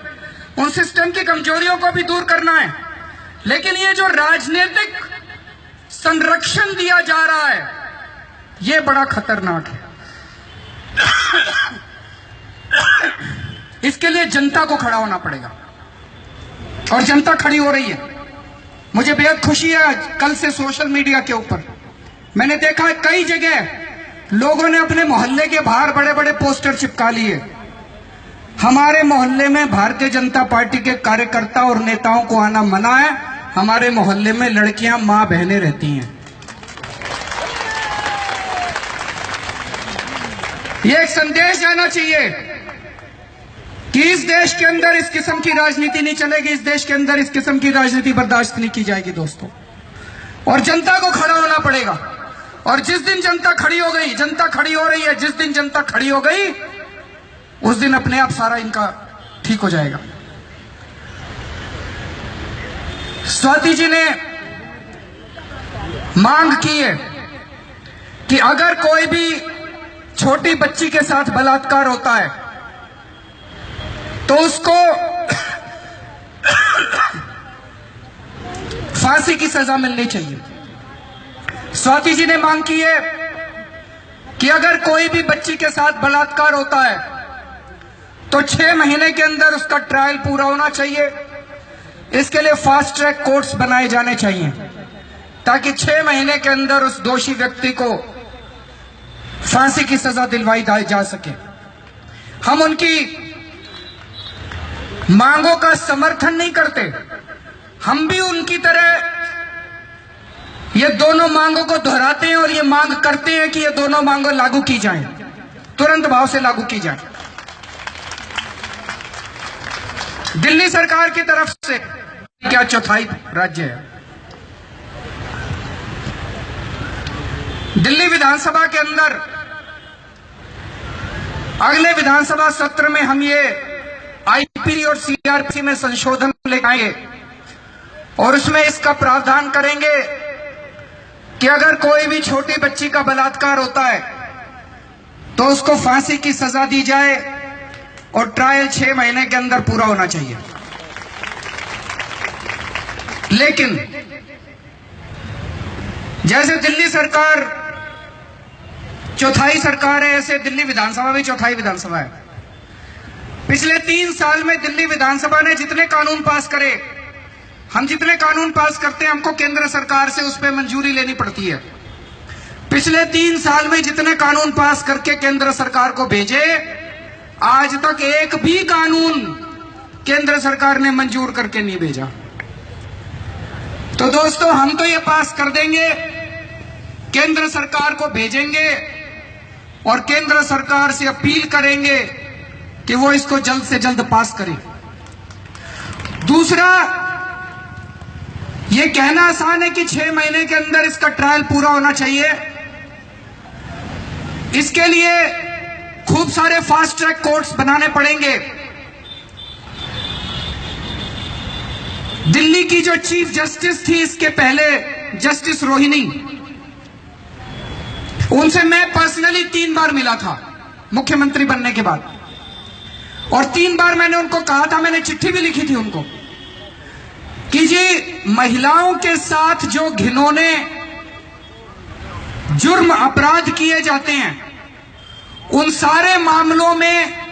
उन सिस्टम की कमजोरियों को भी दूर करना है। लेकिन ये जो राजनीतिक संरक्षण दिया जा रहा है ये बड़ा खतरनाक है। इसके लिए जनता को खड़ा होना पड़ेगा और जनता खड़ी हो रही है। मुझे बेहद खुशी है, आज कल से सोशल मीडिया के ऊपर मैंने देखा है कई जगह लोगों ने अपने मोहल्ले के बाहर बड़े बड़े पोस्टर चिपका लिए। हमारे मोहल्ले में भारतीय जनता पार्टी के कार्यकर्ता और नेताओं को आना मना है, हमारे मोहल्ले में लड़कियां मां बहनें रहती हैं। ये एक संदेश जाना चाहिए कि इस देश के अंदर इस किस्म की राजनीति नहीं चलेगी, इस देश के अंदर इस किस्म की राजनीति बर्दाश्त नहीं की जाएगी दोस्तों। और जनता को खड़ा होना पड़ेगा। और जिस दिन जनता खड़ी हो गई, जनता खड़ी हो रही है, जिस दिन जनता खड़ी हो गई उस दिन अपने आप सारा इनका ठीक हो जाएगा। स्वाति जी ने मांग की है कि अगर कोई भी छोटी बच्ची के साथ बलात्कार होता है तो उसको फांसी की सजा मिलनी चाहिए। स्वाति जी ने मांग की है कि अगर कोई भी बच्ची के साथ बलात्कार होता है तो 6 महीने के अंदर उसका ट्रायल पूरा होना चाहिए। इसके लिए फास्ट ट्रैक कोर्ट्स बनाए जाने चाहिए ताकि 6 महीने के अंदर उस दोषी व्यक्ति को फांसी की सजा दिलवाई जा सके। हम उनकी मांगों का समर्थन नहीं करते, हम भी उनकी तरह ये दोनों मांगों को दोहराते हैं और ये मांग करते हैं कि ये दोनों मांगों लागू की जाएं, तुरंत भाव से लागू की जाए। दिल्ली सरकार की तरफ से क्या चौथाई राज्य है, दिल्ली विधानसभा के अंदर अगले विधानसभा सत्र में हम ये आईपी और सीआरपी में संशोधन लेकर आएंगे और उसमें इसका प्रावधान करेंगे कि अगर कोई भी छोटी बच्ची का बलात्कार होता है तो उसको फांसी की सजा दी जाए और ट्रायल 6 महीने के अंदर पूरा होना चाहिए। लेकिन जैसे दिल्ली सरकार चौथाई सरकार है, ऐसे दिल्ली विधानसभा भी चौथाई विधानसभा है। पिछले 3 साल में दिल्ली विधानसभा ने जितने कानून पास करे, हम जितने कानून पास करते हैं हमको केंद्र सरकार से उस पर मंजूरी लेनी पड़ती है। पिछले 3 साल में जितने कानून पास करके केंद्र सरकार को भेजे, आज तक एक भी कानून केंद्र सरकार ने मंजूर करके नहीं भेजा। तो दोस्तों हम तो ये पास कर देंगे, केंद्र सरकार को भेजेंगे और केंद्र सरकार से अपील करेंगे कि वो इसको जल्द से जल्द पास करे। दूसरा, ये कहना आसान है कि 6 महीने के अंदर इसका ट्रायल पूरा होना चाहिए। इसके लिए खूब सारे फास्ट ट्रैक कोर्ट्स बनाने पड़ेंगे। दिल्ली की जो चीफ जस्टिस थी इसके पहले, जस्टिस रोहिणी, उनसे मैं पर्सनली 3 बार मिला था। मुख्यमंत्री बनने के बाद, और 3 बार मैंने उनको कहा था, मैंने चिट्ठी भी लिखी थी उनको कि जी महिलाओं के साथ जो घिनौने जुर्म अपराध किए जाते हैं उन सारे मामलों में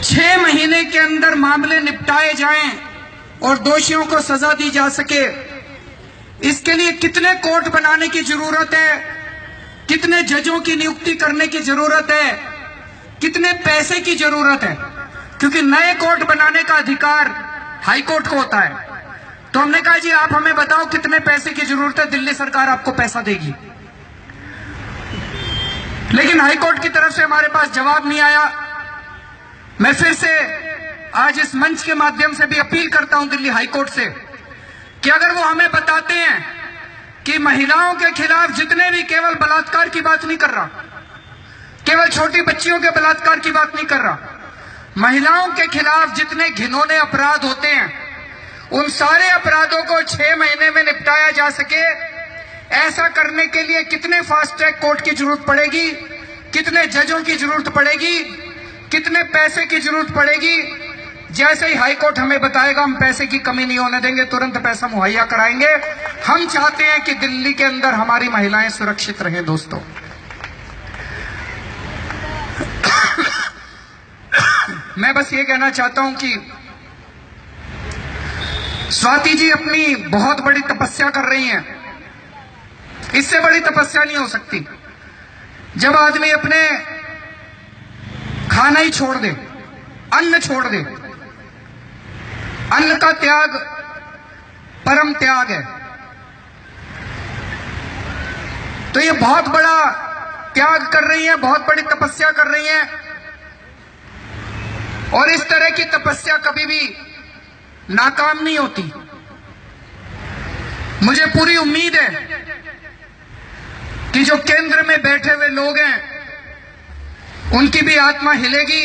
6 महीने के अंदर मामले निपटाए जाएं और दोषियों को सजा दी जा सके। इसके लिए कितने कोर्ट बनाने की जरूरत है, कितने जजों की नियुक्ति करने की जरूरत है, कितने पैसे की जरूरत है, क्योंकि नए कोर्ट बनाने का अधिकार हाई कोर्ट को होता है। तो हमने कहा जी आप हमें बताओ कितने पैसे की जरूरत है, दिल्ली सरकार आपको पैसा देगी। लेकिन हाई कोर्ट की तरफ से हमारे पास जवाब नहीं आया। मैं फिर से आज इस मंच के माध्यम से भी अपील करता हूं दिल्ली हाई कोर्ट से कि अगर वो हमें बताते हैं कि महिलाओं के खिलाफ जितने भी, केवल बलात्कार की बात नहीं कर रहा, केवल छोटी बच्चियों के बलात्कार की बात नहीं कर रहा, महिलाओं के खिलाफ जितने घिनौने अपराध होते हैं उन सारे अपराधों को 6 महीने में निपटाया जा सके, ऐसा करने के लिए कितने फास्ट ट्रैक कोर्ट की जरूरत पड़ेगी, कितने जजों की जरूरत पड़ेगी, कितने पैसे की जरूरत पड़ेगी। जैसे ही हाई कोर्ट हमें बताएगा हम पैसे की कमी नहीं होने देंगे, तुरंत पैसा मुहैया कराएंगे। हम चाहते हैं कि दिल्ली के अंदर हमारी महिलाएं सुरक्षित रहें। दोस्तों, मैं बस ये कहना चाहता हूं कि स्वाति जी अपनी बहुत बड़ी तपस्या कर रही हैं। इससे बड़ी तपस्या नहीं हो सकती जब आदमी अपने खाना ही छोड़ दे, अन्न छोड़ दे। अन्न का त्याग परम त्याग है। तो ये बहुत बड़ा त्याग कर रही है, बहुत बड़ी तपस्या कर रही है, और इस तरह की तपस्या कभी भी नाकाम नहीं होती। मुझे पूरी उम्मीद है कि जो केंद्र में बैठे हुए लोग हैं उनकी भी आत्मा हिलेगी,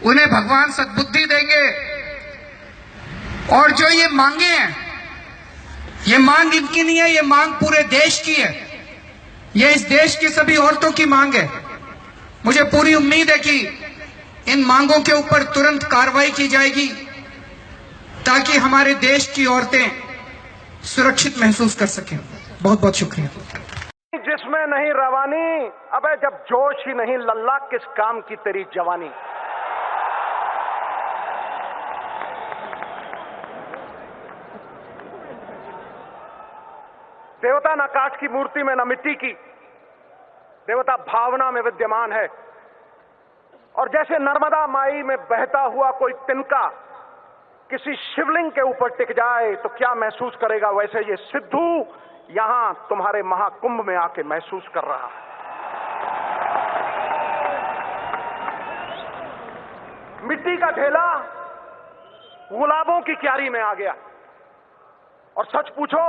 उन्हें भगवान सद्बुद्धि देंगे, और जो ये मांगे हैं, ये मांग इनकी नहीं है, ये मांग पूरे देश की है, ये इस देश की सभी औरतों की मांग है। मुझे पूरी उम्मीद है कि इन मांगों के ऊपर तुरंत कार्रवाई की जाएगी ताकि हमारे देश की औरतें सुरक्षित महसूस कर सकें। बहुत बहुत शुक्रिया। जिसमें नहीं रवानी, अबे जब जोश ही नहीं लल्ला किस काम की तेरी जवानी। देवता न काठ की मूर्ति में न मिट्टी की, देवता भावना में विद्यमान है। और जैसे नर्मदा माई में बहता हुआ कोई तिनका किसी शिवलिंग के ऊपर टिक जाए तो क्या महसूस करेगा, वैसे ये सिद्धू यहां तुम्हारे महाकुंभ में आके महसूस कर रहा है। मिट्टी का ढेला गुलाबों की क्यारी में आ गया। और सच पूछो,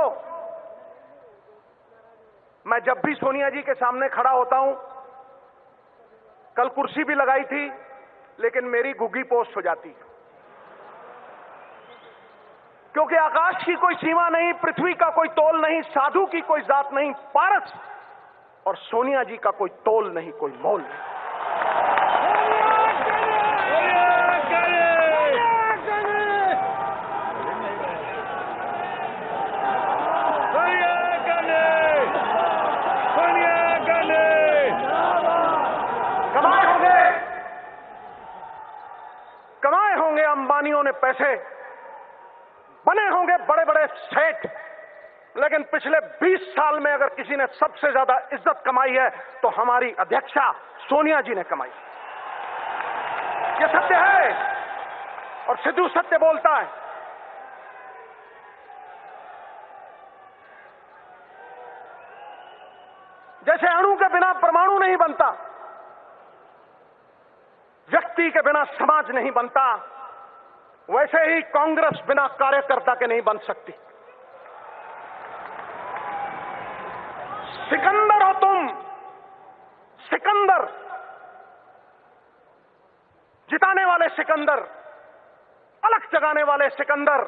मैं जब भी सोनिया जी के सामने खड़ा होता हूं, कल कुर्सी भी लगाई थी लेकिन मेरी घुग्गी पोस्ट हो जाती, क्योंकि आकाश की कोई सीमा नहीं, पृथ्वी का कोई तोल नहीं, साधु की कोई जात नहीं, पारस और सोनिया जी का कोई तोल नहीं, कोई मोल नहीं। कमाए होंगे अंबानियों ने पैसे, बने होंगे बड़े बड़े सेठ, लेकिन पिछले 20 साल में अगर किसी ने सबसे ज्यादा इज्जत कमाई है तो हमारी अध्यक्षा सोनिया जी ने कमाई। ये सत्य है और सिद्धू सत्य बोलता है। जैसे अणु के बिना परमाणु नहीं बनता, व्यक्ति के बिना समाज नहीं बनता, वैसे ही कांग्रेस बिना कार्यकर्ता के नहीं बन सकती। सिकंदर हो तुम, सिकंदर, जिताने वाले सिकंदर, अलग जगाने वाले सिकंदर।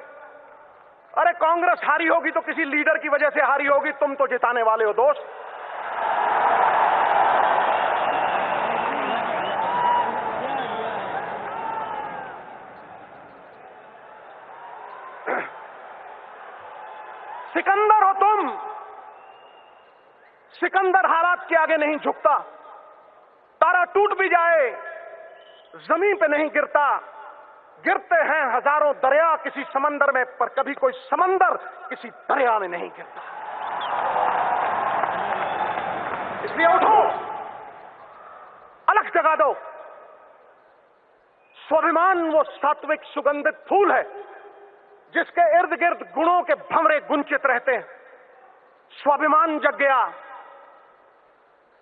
अरे कांग्रेस हारी होगी तो किसी लीडर की वजह से हारी होगी, तुम तो जिताने वाले हो दोस्त। सिकंदर हो तुम। सिकंदर हालात के आगे नहीं झुकता। तारा टूट भी जाए जमीन पे नहीं गिरता। गिरते हैं हजारों दरिया किसी समंदर में, पर कभी कोई समंदर किसी दरिया में नहीं गिरता। इसलिए उठो, अलग जगा दो। स्वाभिमान वो सात्विक सुगंधित फूल है जिसके इर्द गिर्द गुणों के भंवरे गुंचित रहते हैं। स्वाभिमान जग गया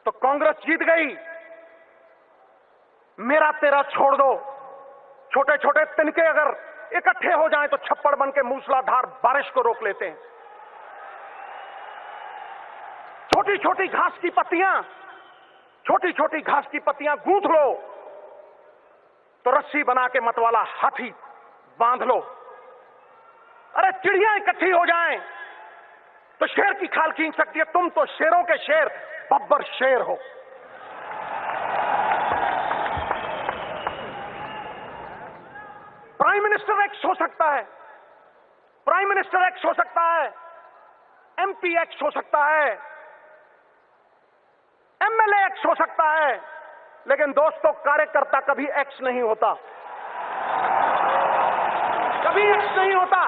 तो कांग्रेस जीत गई। मेरा तेरा छोड़ दो। छोटे छोटे तिनके अगर इकट्ठे हो जाएं तो छप्पड़ बन के मूसलाधार बारिश को रोक लेते हैं। छोटी छोटी घास की पत्तियां गूंथ लो तो रस्सी बना के मतवाला हाथी बांध लो। अरे चिड़ियां इकट्ठी हो जाएं तो शेर की खाल खींच सकती है। तुम तो शेरों के शेर, बब्बर शेर हो। प्राइम मिनिस्टर एक्स हो सकता है, प्राइम मिनिस्टर एक्स हो सकता है, एमपी एक्स हो सकता है, एमएलए एक्स हो सकता है, लेकिन दोस्तों कार्यकर्ता कभी एक्स नहीं होता, कभी एक्स नहीं होता।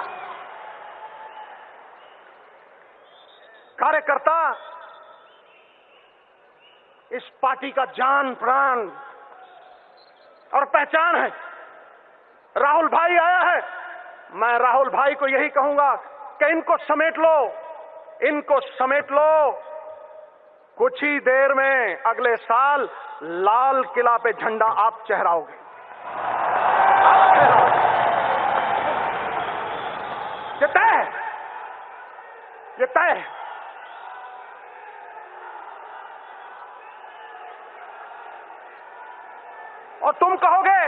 कार्यकर्ता इस पार्टी का जान प्राण और पहचान है। राहुल भाई आया है, मैं राहुल भाई को यही कहूंगा कि इनको समेट लो, इनको समेट लो। कुछ ही देर में अगले साल लाल किला पे झंडा आप चढ़ाओगे। ये तय है, ये तय है। और तुम कहोगे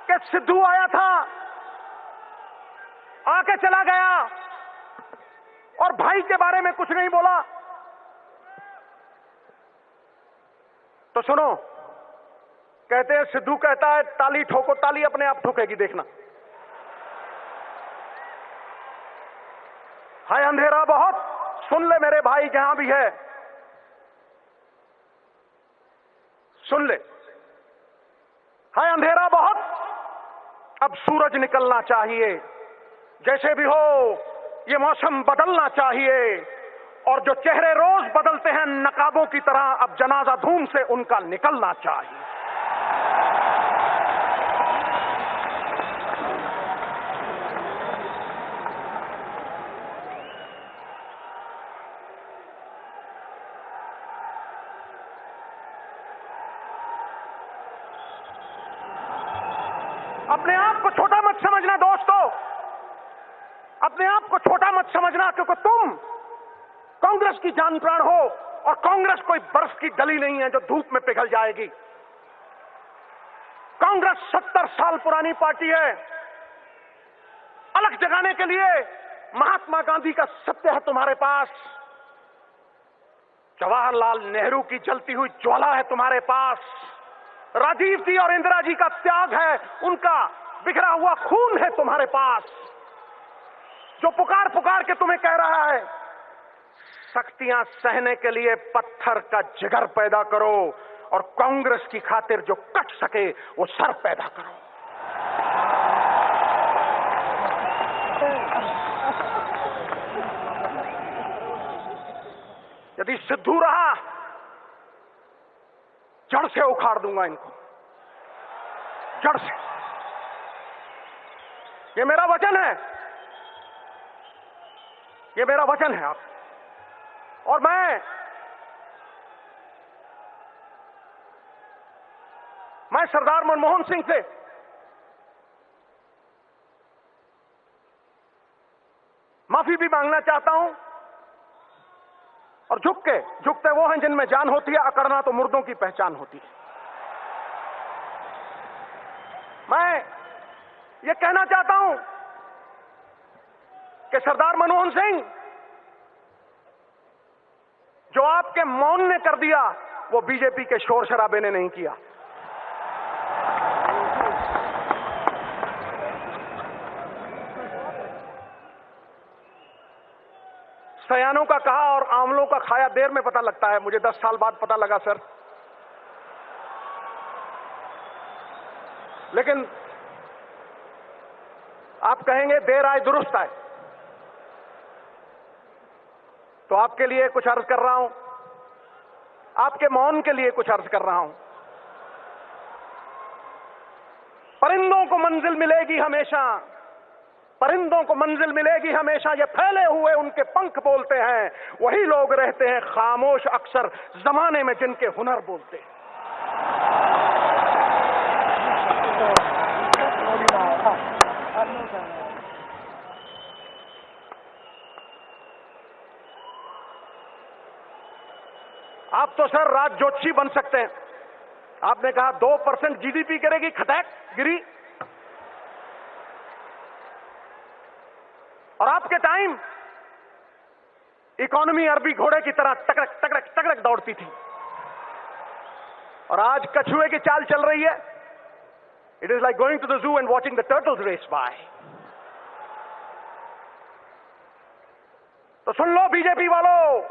कि सिद्धू आया था, आके चला गया और भाई के बारे में कुछ नहीं बोला। तो सुनो, कहते हैं सिद्धू कहता है ताली ठोको, ताली अपने आप ठोकेगी, देखना। है अंधेरा बहुत, सुन ले मेरे भाई जहां भी है, सुन ले। है अंधेरा बहुत, अब सूरज निकलना चाहिए। जैसे भी हो ये मौसम बदलना चाहिए। और जो चेहरे रोज बदलते हैं नकाबों की तरह, अब जनाजा धूम से उनका निकलना चाहिए। अपने आप को छोटा मत समझना दोस्तों, अपने आप को छोटा मत समझना, क्योंकि तुम कांग्रेस की जान प्राण हो और कांग्रेस कोई बर्फ की डली नहीं है जो धूप में पिघल जाएगी। कांग्रेस 70 साल पुरानी पार्टी है। अलग जगाने के लिए महात्मा गांधी का सत्य है तुम्हारे पास, जवाहरलाल नेहरू की जलती हुई ज्वाला है तुम्हारे पास, राजीव जी और इंदिरा जी का त्याग है, उनका बिखरा हुआ खून है तुम्हारे पास, जो पुकार पुकार के तुम्हें कह रहा है सख्तियां सहने के लिए पत्थर का जिगर पैदा करो और कांग्रेस की खातिर जो कट सके वो सर पैदा करो। यदि सिद्धू रहा जड़ से उखाड़ दूंगा इनको, जड़ से। ये मेरा वचन है, ये मेरा वचन है। आप और मैं सरदार मनमोहन सिंह से माफी भी मांगना चाहता हूं। और झुकते वो हैं जिनमें जान होती है, अकड़ना तो मुर्दों की पहचान होती है। मैं ये कहना चाहता हूं कि सरदार मनमोहन सिंह, जो आपके मौन ने कर दिया वो बीजेपी के शोर शराबे ने नहीं किया। सयानों का कहा और आंवलों का खाया देर में पता लगता है। मुझे 10 साल बाद पता लगा सर। लेकिन आप कहेंगे देर आए दुरुस्त आए, तो आपके लिए कुछ अर्ज कर रहा हूं, आपके मौन के लिए कुछ अर्ज कर रहा हूं। परिंदों को मंजिल मिलेगी हमेशा, परिंदों को मंजिल मिलेगी हमेशा, ये फैले हुए उनके पंख बोलते हैं, वही लोग रहते हैं खामोश अक्सर जमाने में जिनके हुनर बोलते हैं। आप तो सर राज जोशी बन सकते हैं। आपने कहा 2% जीडीपी गिरेगी, खटैक गिरी। और आपके टाइम इकोनॉमी अरबी घोड़े की तरह टकरक टकरक टकरक दौड़ती थी, और आज कछुए की चाल चल रही है। It is like going to the zoo and watching the turtles race by. तो सुन लो बीजेपी वालों,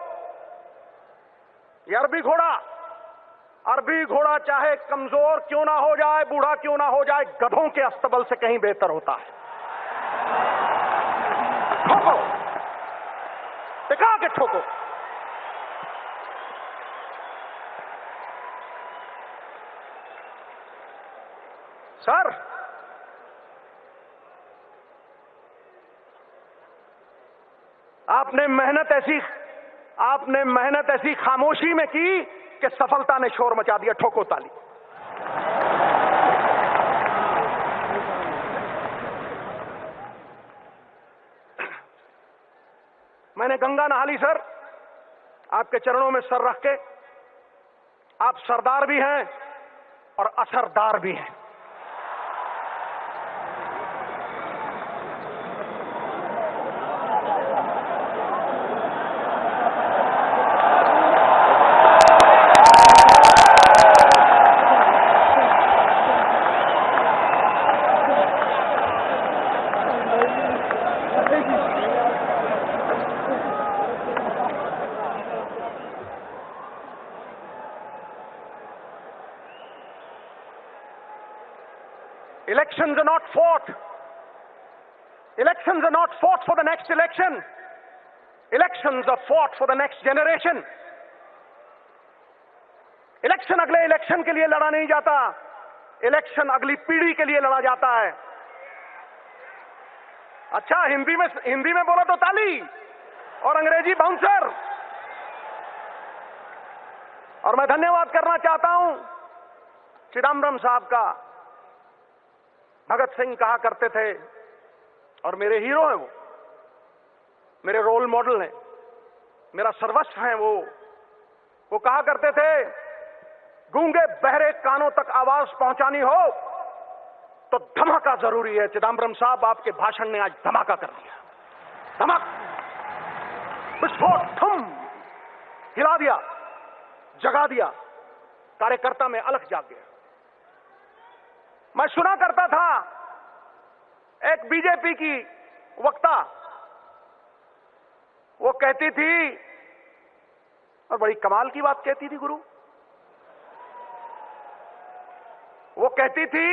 ये अरबी घोड़ा चाहे कमजोर क्यों ना हो जाए, बूढ़ा क्यों ना हो जाए, गधों के अस्तबल से कहीं बेहतर होता है। ठोको, टिका के ठोको। सर आपने मेहनत ऐसी खामोशी में की कि सफलता ने शोर मचा दिया। ठोको ताली। मैंने गंगा नहा ली सर, आपके चरणों में सर रख के। आप सरदार भी हैं और असरदार भी हैं। Elections are not fought. Elections are not fought for the next election. Elections are fought for the next generation. Election अगले इलेक्शन के लिए लड़ा नहीं जाता, इलेक्शन अगली पीढ़ी के लिए लड़ा जाता है। अच्छा, हिंदी में बोला तो ताली और अंग्रेजी बाउंसर। और मैं धन्यवाद करना चाहता हूं चिदम्बरम साहब का। भगत सिंह कहा करते थे, और मेरे हीरो हैं मेरे रोल मॉडल हैं, मेरा सर्वस्व हैं वो कहा करते थे, गूंगे बहरे कानों तक आवाज पहुंचानी हो तो धमाका जरूरी है। चिदम्बरम साहब, आपके भाषण ने आज धमाका कर दिया। धमाक, विस्फोट, थम, हिला दिया, जगा दिया, कार्यकर्ता में अलख जाग गया। मैं सुना करता था एक बीजेपी की वक्ता, वो कहती थी, और बड़ी कमाल की बात कहती थी गुरु, वो कहती थी,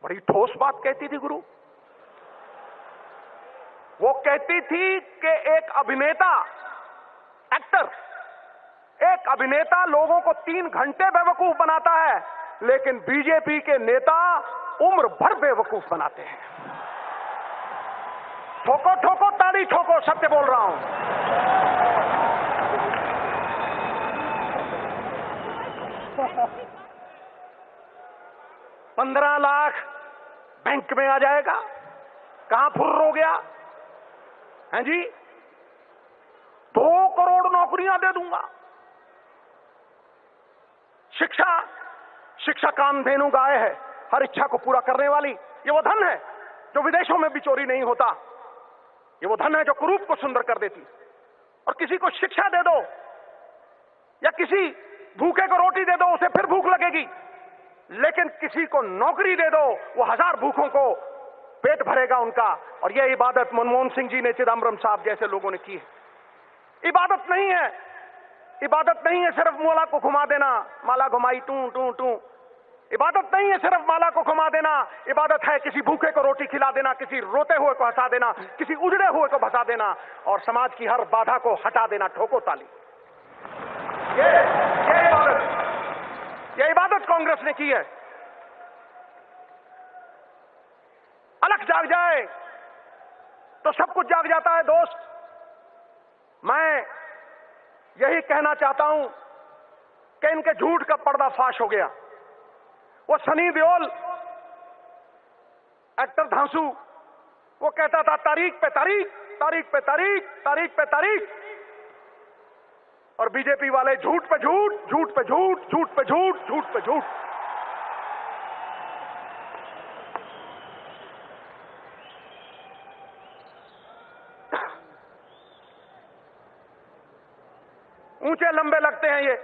बड़ी ठोस बात कहती थी गुरु, वो कहती थी कि एक अभिनेता लोगों को 3 घंटे बेवकूफ बनाता है, लेकिन बीजेपी के नेता उम्र भर बेवकूफ बनाते हैं। ठोको ठोको ताली ठोको, सत्य बोल रहा हूं। 15 लाख बैंक में आ जाएगा, कहां फुर्र हो गया हैं जी? 2 करोड़ नौकरियां दे दूंगा। शिक्षा कामधेनु गाय है, हर इच्छा को पूरा करने वाली। ये वो धन है जो विदेशों में भी चोरी नहीं होता। ये वो धन है जो कुरूप को सुंदर कर देती। और किसी को शिक्षा दे दो या किसी भूखे को रोटी दे दो, उसे फिर भूख लगेगी, लेकिन किसी को नौकरी दे दो, वो 1000 भूखों को पेट भरेगा उनका। और यह इबादत मनमोहन सिंह जी ने, चिदम्बरम साहब जैसे लोगों ने की है। इबादत नहीं है, इबादत नहीं है सिर्फ माला को घुमा देना, माला घुमाई टू टू टू। इबादत नहीं है सिर्फ माला को घुमा देना, इबादत है किसी भूखे को रोटी खिला देना, किसी रोते हुए को हंसा देना, किसी उजड़े हुए को भसा देना और समाज की हर बाधा को हटा देना। ठोको ताली। ये इबादत कांग्रेस ने की है। अलग जाग जाए तो सब कुछ जाग जाता है दोस्त। मैं यही कहना चाहता हूं कि इनके झूठ का पर्दाफाश हो गया। वो सनी देओल, एक्टर धांसू, वो कहता था तारीख पे तारीख, तारीख पे तारीख, तारीख पे तारीख। और बीजेपी वाले झूठ पे झूठ, झूठ पे झूठ, झूठ पे झूठ, झूठ पे झूठ। ऊंचे लंबे लगते हैं ये,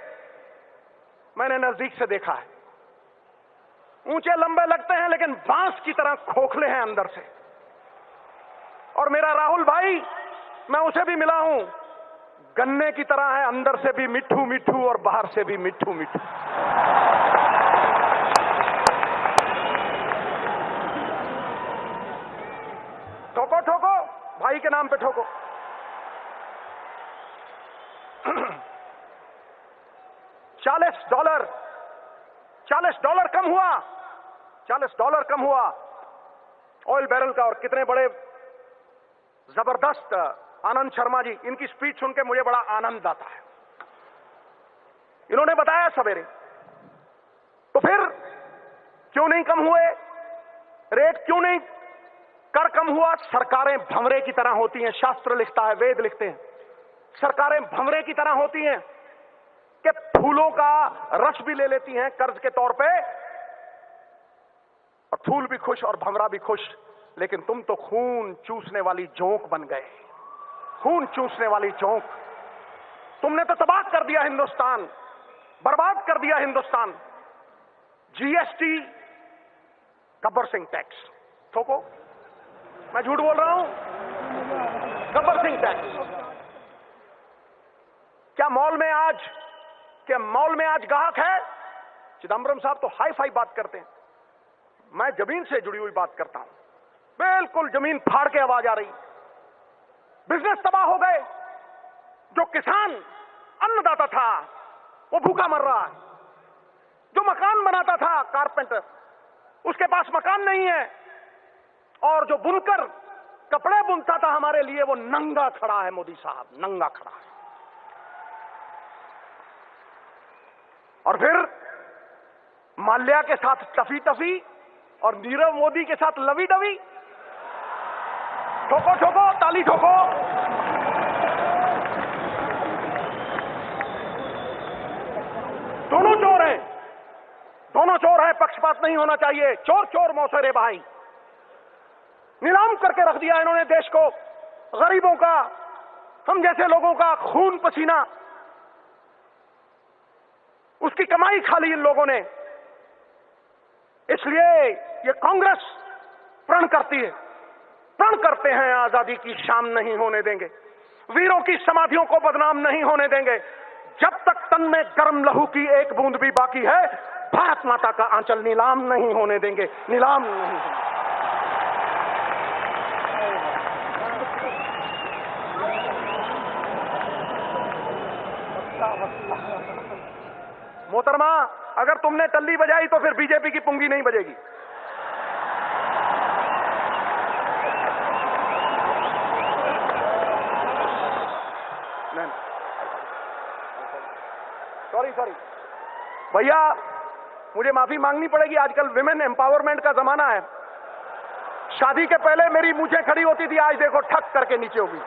मैंने नजदीक से देखा है। ऊंचे लंबे लगते हैं लेकिन बांस की तरह खोखले हैं अंदर से। और मेरा राहुल भाई, मैं उसे भी मिला हूं, गन्ने की तरह है, अंदर से भी मिठू मिठू और बाहर से भी मिठू मिठू। ठोको ठोको, भाई के नाम पे ठोको। $40 कम हुआ, $40 कम हुआ ऑयल बैरल का। और कितने बड़े जबरदस्त आनंद शर्मा जी, इनकी स्पीच सुन के मुझे बड़ा आनंद आता है। इन्होंने बताया सवेरे, तो फिर क्यों नहीं कम हुए रेट, क्यों नहीं कर कम हुआ? सरकारें भंवरे की तरह होती हैं, शास्त्र लिखता है, वेद लिखते हैं। सरकारें भंवरे की तरह होती हैं कि फूलों का रस भी ले लेती हैं कर्ज के तौर पे, और फूल भी खुश और भंवरा भी खुश। लेकिन तुम तो खून चूसने वाली जोंक बन गए, खून चूसने वाली जोंक। तुमने तो तबाह कर दिया हिंदुस्तान, बर्बाद कर दिया हिंदुस्तान। जीएसटी, गब्बर सिंह टैक्स, ठोको, मैं झूठ बोल रहा हूं? गब्बर सिंह टैक्स। क्या मॉल में आज ग्राहक है? चिदम्बरम साहब तो हाई फाई बात करते हैं, मैं जमीन से जुड़ी हुई बात करता हूं। बिल्कुल जमीन फाड़ के आवाज आ रही। बिजनेस तबाह हो गए। जो किसान अन्नदाता था वो भूखा मर रहा है। जो मकान बनाता था कारपेंटर, उसके पास मकान नहीं है। और जो बुनकर कपड़े बुनता था हमारे लिए, वो नंगा खड़ा है। मोदी साहब नंगा खड़ा है। और फिर माल्या के साथ टफी टफी और नीरव मोदी के साथ लवी डवी। ठोको ठोको, ताली ठोको। दोनों चोर हैं, दोनों चोर हैं, पक्षपात नहीं होना चाहिए। चोर चोर मौसेरे भाई। नीलाम करके रख दिया इन्होंने देश को, गरीबों का, हम जैसे लोगों का खून पसीना, उसकी कमाई खा ली इन लोगों ने। इसलिए ये कांग्रेस प्रण करती है, प्रण करते हैं, आजादी की शाम नहीं होने देंगे, वीरों की समाधियों को बदनाम नहीं होने देंगे। जब तक तन में गर्म लहू की एक बूंद भी बाकी है, भारत माता का आंचल नीलाम नहीं होने देंगे, नीलाम नहीं होने। मोहतरमा, अगर तुमने टल्ली बजाई तो फिर बीजेपी की पुंगी नहीं बजेगी। सॉरी भैया, मुझे माफी मांगनी पड़ेगी। आजकल विमेन एम्पावरमेंट का जमाना है। शादी के पहले मेरी मूंछें खड़ी होती थी, आज देखो ठक करके नीचे होगी।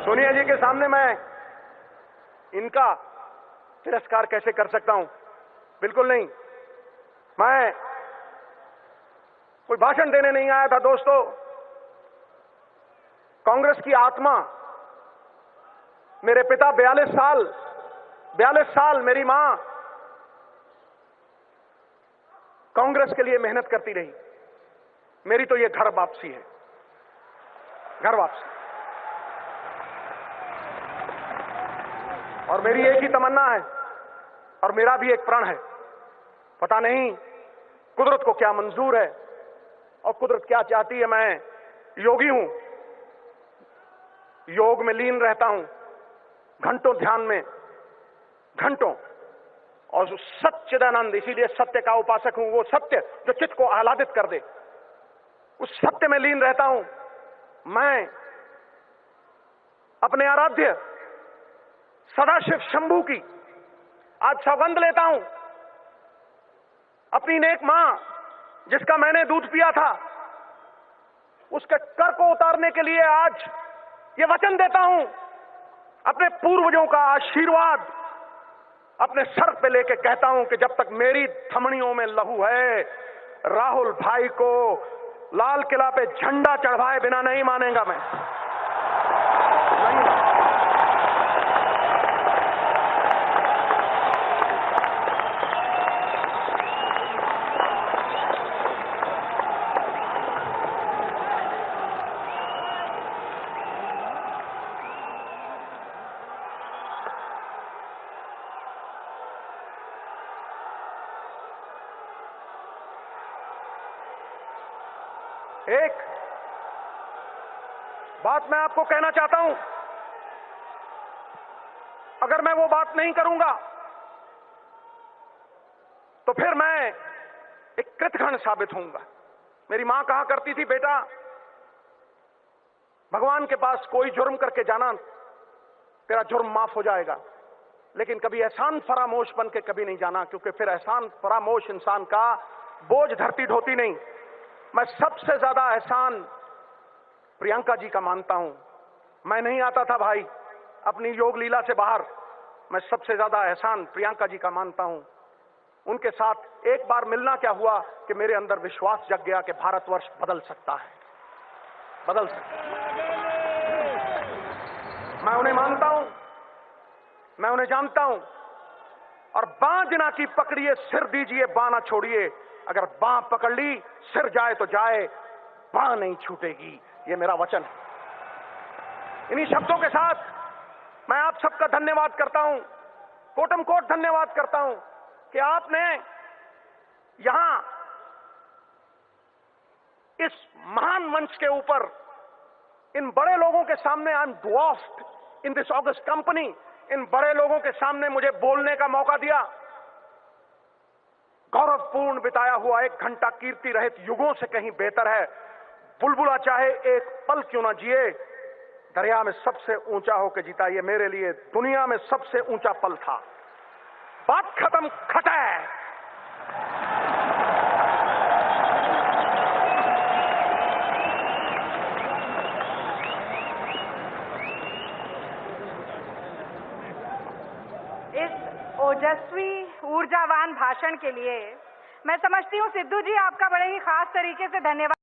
सोनिया जी के सामने मैं इनका तिरस्कार कैसे कर सकता हूं? बिल्कुल नहीं। मैं कोई भाषण देने नहीं आया था दोस्तों। कांग्रेस की आत्मा, मेरे पिता 42 साल, मेरी मां कांग्रेस के लिए मेहनत करती रही। मेरी तो ये घर वापसी है, घर वापसी। और मेरी एक ही तमन्ना है और मेरा भी एक प्रण है। पता नहीं कुदरत को क्या मंजूर है और कुदरत क्या चाहती है। मैं योगी हूं, योग में लीन रहता हूं, घंटों ध्यान में, घंटों, और सच्चिदानंद, इसीलिए सत्य का उपासक हूं। वो सत्य जो चित्त को आह्लादित कर दे, उस सत्य में लीन रहता हूं। मैं अपने आराध्य सदाशिव शंभू की आज सौगंध लेता हूं। अपनी नेक मां जिसका मैंने दूध पिया था, उसके कर को उतारने के लिए आज ये वचन देता हूं। अपने पूर्वजों का आशीर्वाद अपने सर पे लेके कहता हूं कि जब तक मेरी धमनियों में लहू है, राहुल भाई को लाल किला पे झंडा चढ़वाए बिना नहीं मानेगा मैं। एक बात मैं आपको कहना चाहता हूं, अगर मैं वो बात नहीं करूंगा तो फिर मैं एक कृतघ्न साबित होऊंगा। मेरी मां कहा करती थी, बेटा भगवान के पास कोई जुर्म करके जाना, तेरा जुर्म माफ हो जाएगा, लेकिन कभी एहसान फरामोश बन के कभी नहीं जाना, क्योंकि फिर एहसान फरामोश इंसान का बोझ धरती ढोती नहीं। मैं सबसे ज्यादा एहसान प्रियंका जी का मानता हूं। मैं नहीं आता था भाई अपनी योग लीला से बाहर, मैं सबसे ज्यादा एहसान प्रियंका जी का मानता हूं। उनके साथ एक बार मिलना क्या हुआ कि मेरे अंदर विश्वास जग गया कि भारतवर्ष बदल सकता है, बदल सकता है। मैं उन्हें मानता हूं, मैं उन्हें जानता हूं। और बांजना की पकड़िए, सिर दीजिए, बाँ ना छोड़िए। अगर बाँ पकड़ ली, सिर जाए तो जाए, बाँ नहीं छूटेगी, ये मेरा वचन है। इन्हीं शब्दों के साथ मैं आप सबका धन्यवाद करता हूं, कोटम कोट धन्यवाद करता हूं कि आपने यहां इस महान मंच के ऊपर इन बड़े लोगों के सामने, I am dwarfed in this august company, इन बड़े लोगों के सामने मुझे बोलने का मौका दिया। गौरवपूर्ण बिताया हुआ 1 घंटा कीर्ति रहित युगों से कहीं बेहतर है। बुलबुला चाहे एक पल क्यों ना जिए, दरिया में सबसे ऊंचा होकर जीता, ये मेरे लिए दुनिया में सबसे ऊंचा पल था। बात खत्म, खटा है। इस ओजस्वी ऊर्जावान भाषण के लिए मैं समझती हूँ सिद्धू जी आपका बड़े ही खास तरीके से धन्यवाद।